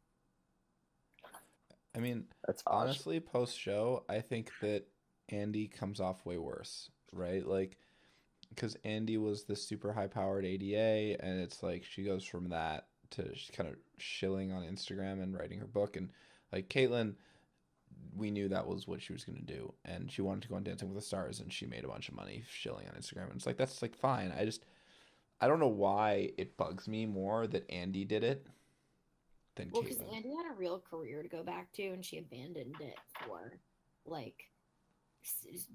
I mean, That's harsh. honestly, post show, I think that Andy comes off way worse, right? Like, because Andy was this super high powered ADA, and it's like she goes from that to kind of shilling on Instagram and writing her book. And like Caitlyn, we knew that was what she was going to do, and she wanted to go on Dancing with the Stars, and she made a bunch of money shilling on Instagram. And it's like, that's like fine. I don't know why it bugs me more that Andy did it than Well, because Caitlyn. Andy had a real career to go back to, and she abandoned it for like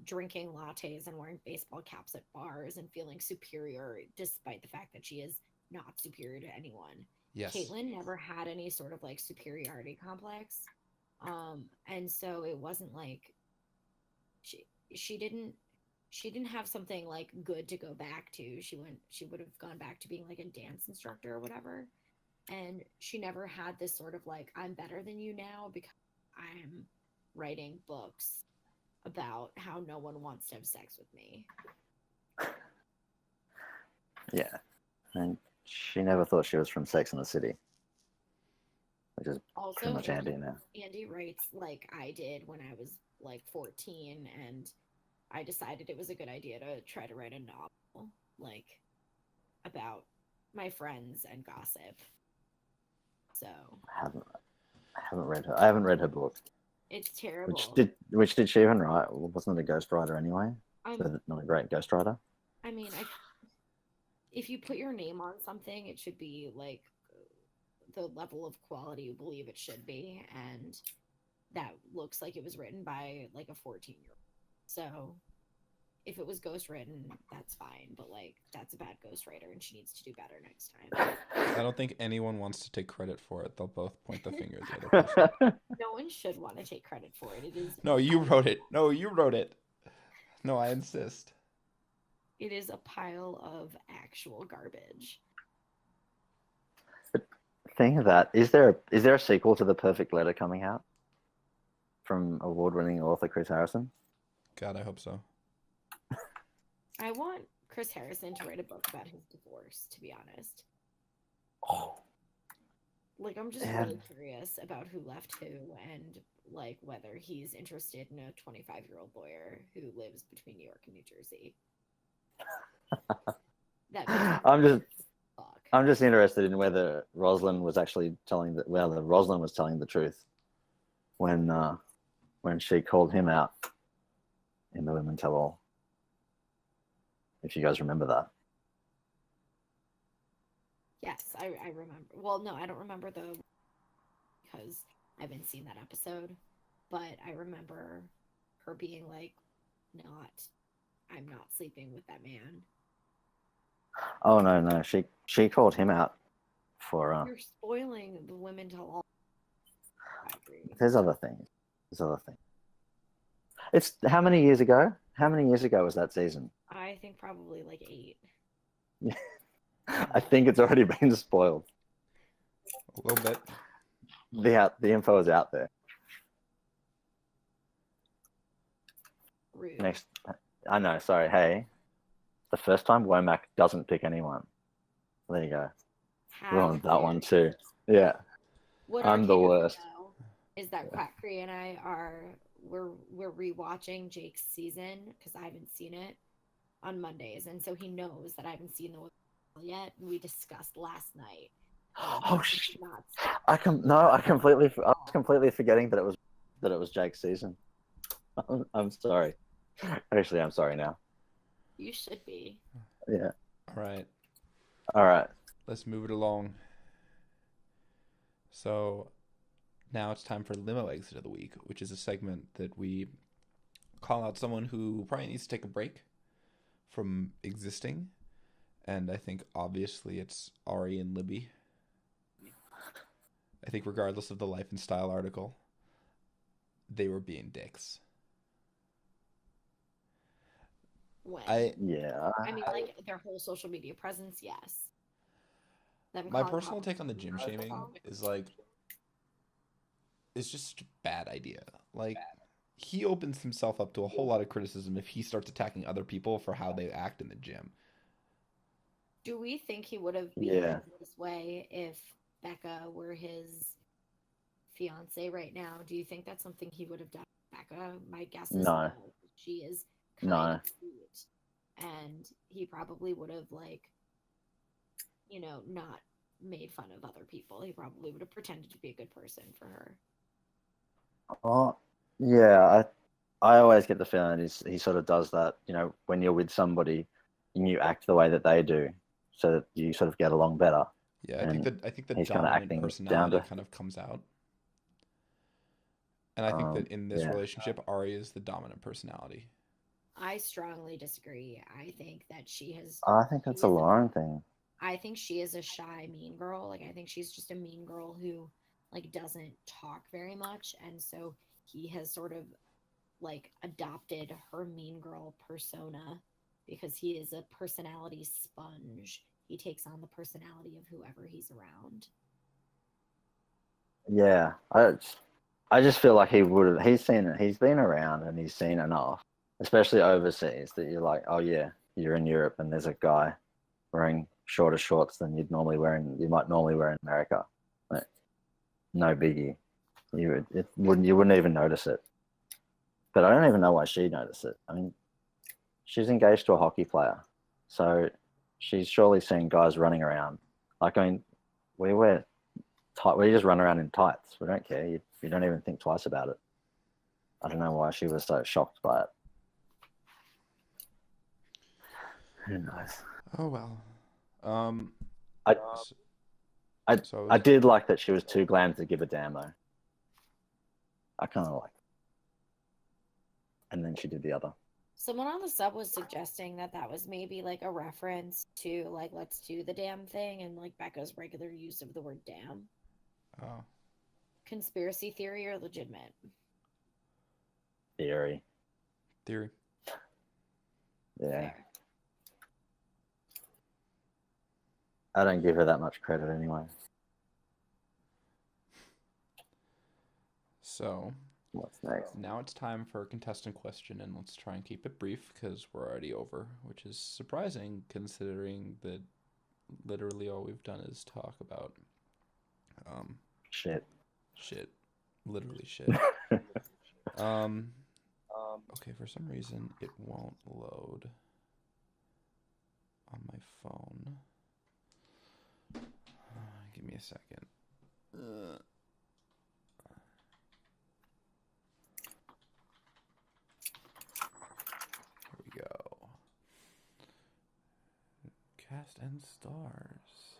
drinking lattes and wearing baseball caps at bars and feeling superior, despite the fact that she is not superior to anyone. Yes. Caitlyn never had any sort of like superiority complex, and so it wasn't like she she didn't she didn't have something like good to go back to. She would have gone back to being like a dance instructor or whatever. And she never had this sort of like, I'm better than you now because I'm writing books about how no one wants to have sex with me. Yeah, and she never thought she was from Sex and the City, which is Also, pretty much Andy now. Andy writes like I did when I was like 14, and I decided it was a good idea to try to write a novel like about my friends and gossip. So I haven't read her. I haven't read her book. it's terrible. Which did she even write? Wasn't it a ghostwriter anyway? Um, So not a great ghostwriter. I mean, if you put your name on something, it should be like the level of quality you believe it should be, and that looks like it was written by like a 14-year-old. So if it was ghostwritten, that's fine, but like that's a bad ghostwriter, and she needs to do better next time. I don't think anyone wants to take credit for it. They'll both point the finger at the other person. No one should want to take credit for it. It is No, you wrote it. No, you wrote it. No, I insist. It is a pile of actual garbage. Think of that. Is there a sequel to The Perfect Letter coming out from award-winning author Chris Harrison? God, I hope so. I want Chris Harrison to write a book about his divorce, to be honest. Oh, Like, I'm just yeah. really curious about who left who and, like, whether he's interested in a 25-year-old lawyer who lives between New York and New Jersey. I'm just interested in whether Rosalind was actually Rosalind was telling the truth when she called him out in the Women Tell All. If you guys remember that. Yes, I remember. Well, no, I don't remember because I haven't seen that episode, but I remember her being like, I'm not sleeping with that man. Oh no, she called him out for You're spoiling the Women Tell All. There's other things. It's how many years ago? How many years ago was that season? I think probably like 8. I think it's already been spoiled. A little bit. The info is out there. Rude. Next, I know. Sorry. Hey, the first time Womack doesn't pick anyone. There you go. We're on that one too. Yeah. What I'm the worst. Is that Quackery and I we're rewatching Jake's season because I haven't seen it on Mondays, and so he knows that I haven't seen the yet. We discussed last night. Oh shit! I was completely forgetting that it was Jake's season. I'm sorry. Actually, I'm sorry now. You should be. Yeah. All right. All right. Let's move it along. So now it's time for Limo Exit of the Week, which is a segment that we call out someone who probably needs to take a break from existing. And I think obviously it's Ari and Libby. I think regardless of the Life and Style article, they were being dicks. When? I mean, like their whole social media presence, yes. My personal take on the gym shaming is like, it's just a bad idea. Like, he opens himself up to a whole lot of criticism if he starts attacking other people for how they act in the gym. Do we think he would have Yeah. behaved this way if Becca were his fiance right now? Do you think that's something he would have done with Becca? My guess is No. no. She is kind No. of sweet. And he probably would have, like, not made fun of other people. He probably would have pretended to be a good person for her. Oh, yeah. I always get the feeling he sort of does that. When you're with somebody, and you act the way that they do, so that you sort of get along better. Yeah, And I think the he's kind of dominant acting down personality to. kind of comes out. And I think that in this Yeah. relationship, Ari is the dominant personality. I strongly disagree. I think that I think that's a Lauren thing. I think she is a shy, mean girl. Like, I think she's just a mean girl who, like, doesn't talk very much. And so he has sort of, like, adopted her mean girl persona because he is a personality sponge. He takes on the personality of whoever he's around. Yeah, I just feel like he would have. He's seen it. He's been around and he's seen enough, especially overseas, that you're like, oh yeah, you're in Europe and there's a guy wearing shorter shorts than you might normally wear in America. Like, no biggie. You wouldn't even notice it. But I don't even know why she noticed it. I mean, she's engaged to a hockey player, so she's surely seen guys running around. Like, I mean, we just run around in tights. We don't care. You don't even think twice about it. I don't know why she was so shocked by it. Who knows? Oh well. I did like that she was too glam to give a damn though. I kind of like it. And then she did the other. Someone on the sub was suggesting that was maybe like a reference to like let's do the damn thing and like Becca's regular use of the word damn. Oh. Conspiracy theory or legitimate? Theory. Theory. Yeah. Fair. I don't give her that much credit anyway. So, what's next? Now it's time for a contestant question, and let's try and keep it brief because we're already over, which is surprising considering that literally all we've done is talk about shit. Literally shit. Okay, for some reason it won't load on my phone. Give me a second. Here we go. Cast and stars.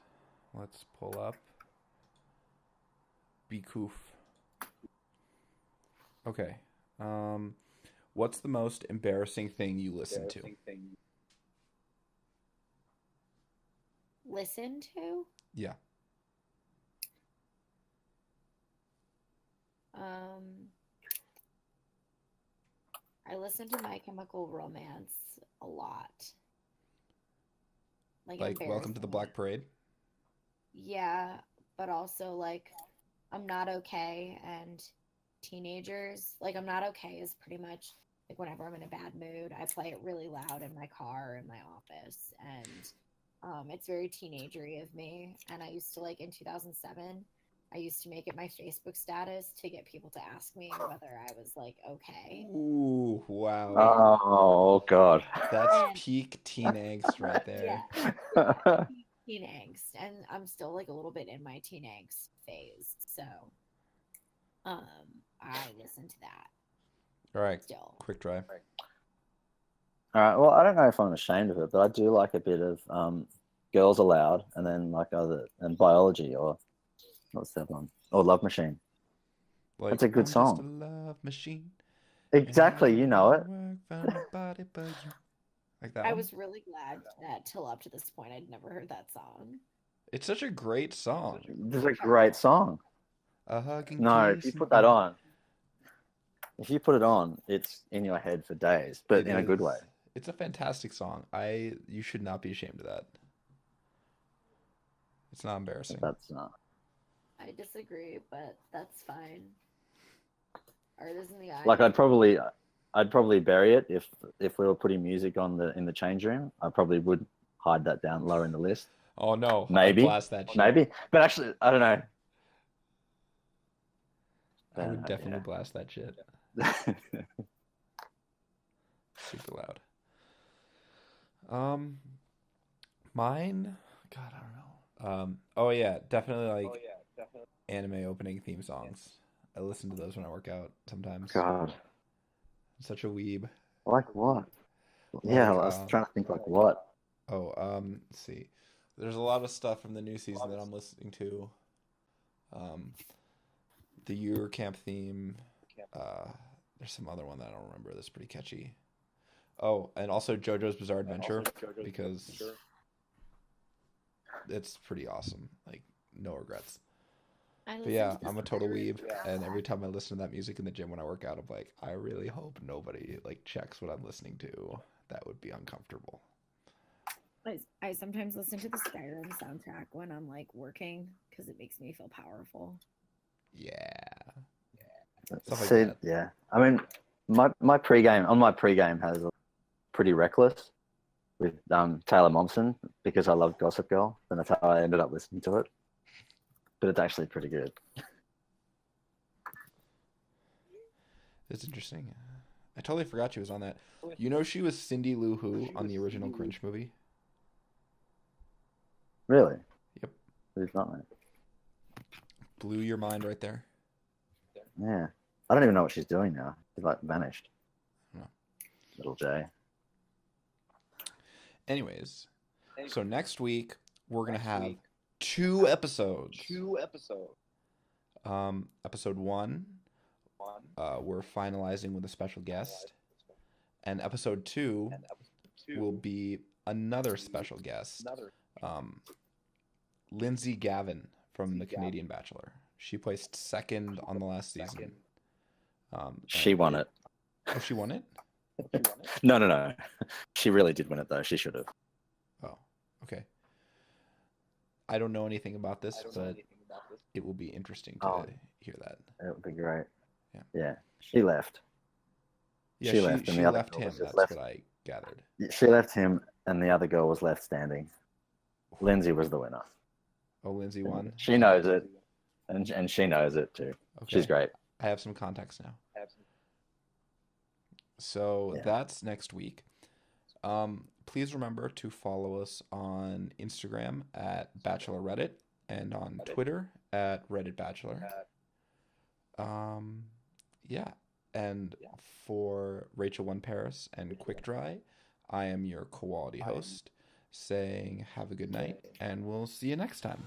Let's pull up Be-Koof. Okay. What's the most embarrassing thing you listen to? Listen to? Yeah. I listen to My Chemical Romance a lot. Like Welcome to the Black Parade? Yeah, but also like I'm Not Okay and Teenagers. Like I'm Not Okay is pretty much like whenever I'm in a bad mood, I play it really loud in my car in my office, and it's very teenagery of me. And I used to like in 2007, I used to make it my Facebook status to get people to ask me whether I was like okay. Ooh, wow. Oh God. That's peak teen angst right there. Yeah. Teen angst, and I'm still like a little bit in my teen angst phase, so I listen to that. All right, still. Quick drive. All right, well, I don't know if I'm ashamed of it, but I do like a bit of Girls Aloud, and then like and Biology, or what's that one? Or Love Machine. Like, that's a good song. Just a love machine. Exactly, you know it. Like that I one? was really glad that till up to this point I'd never heard that song. It's such a great song. It's a great song. A hugging No, kiss if you put that on, it's in your head for days, but in a good way. It's a fantastic song. You should not be ashamed of that. It's not embarrassing. That's not. I disagree, but that's fine. Art is in the eye. Like I'd probably bury it if we were putting music on in the change room. I probably would hide that down lower in the list. Oh no, Maybe. I'd blast that shit. Maybe. But actually, I don't know. I would definitely blast that shit. Super loud. Mine, God, I don't know. Oh yeah, definitely like anime opening theme songs. I listen to those when I work out sometimes. God. I'm such a weeb. Like what? Yeah, I Like, was trying to think like what. let's see. There's a lot of stuff from the new season that I'm listening to. The Year Camp theme. There's some other one that I don't remember that's pretty catchy. Oh, and also JoJo's Bizarre Adventure because it's pretty awesome. Like, no regrets. But yeah, I'm a total weeb, and every time I listen to that music in the gym when I work out, I'm like, I really hope nobody like checks what I'm listening to. That would be uncomfortable. I sometimes listen to the Skyrim soundtrack when I'm like working because it makes me feel powerful. Yeah. See, that. yeah. I mean, my pregame has a Pretty Reckless with Taylor Momsen because I love Gossip Girl, and that's how I ended up listening to it. But it's actually pretty good. It's interesting. I totally forgot she was on that. You know she was Cindy Lou Who on the original Grinch movie? Really? Yep. Who's not, mate? Blew your mind right there. Yeah. I don't even know what she's doing now. She's like vanished. No. Little J. Anyways, so next week we're gonna have 2 episodes. Episode 1, we're finalizing with a special guest, and episode 2 will be another special guest, Lindsay Gavin from the Canadian Bachelor. She placed 2nd on the last season. She won it. Oh, she won it? No. She really did win it, though. She should have. Oh, okay. I don't know anything about this, but it will be interesting to hear that. It would be great. Yeah. She left. Yeah, she left. She left him. That's what I gathered. She left him, and the other girl was left standing. Lindsay was the winner. Oh, Lindsay won? She knows it, and she knows it, too. Okay. She's great. I have some context now. So that's next week. Please remember to follow us on Instagram at Bachelor Reddit and on Twitter at Reddit Bachelor. And for Rachel1Paris and Quick Dry, I am your quality host saying have a good night, and we'll see you next time.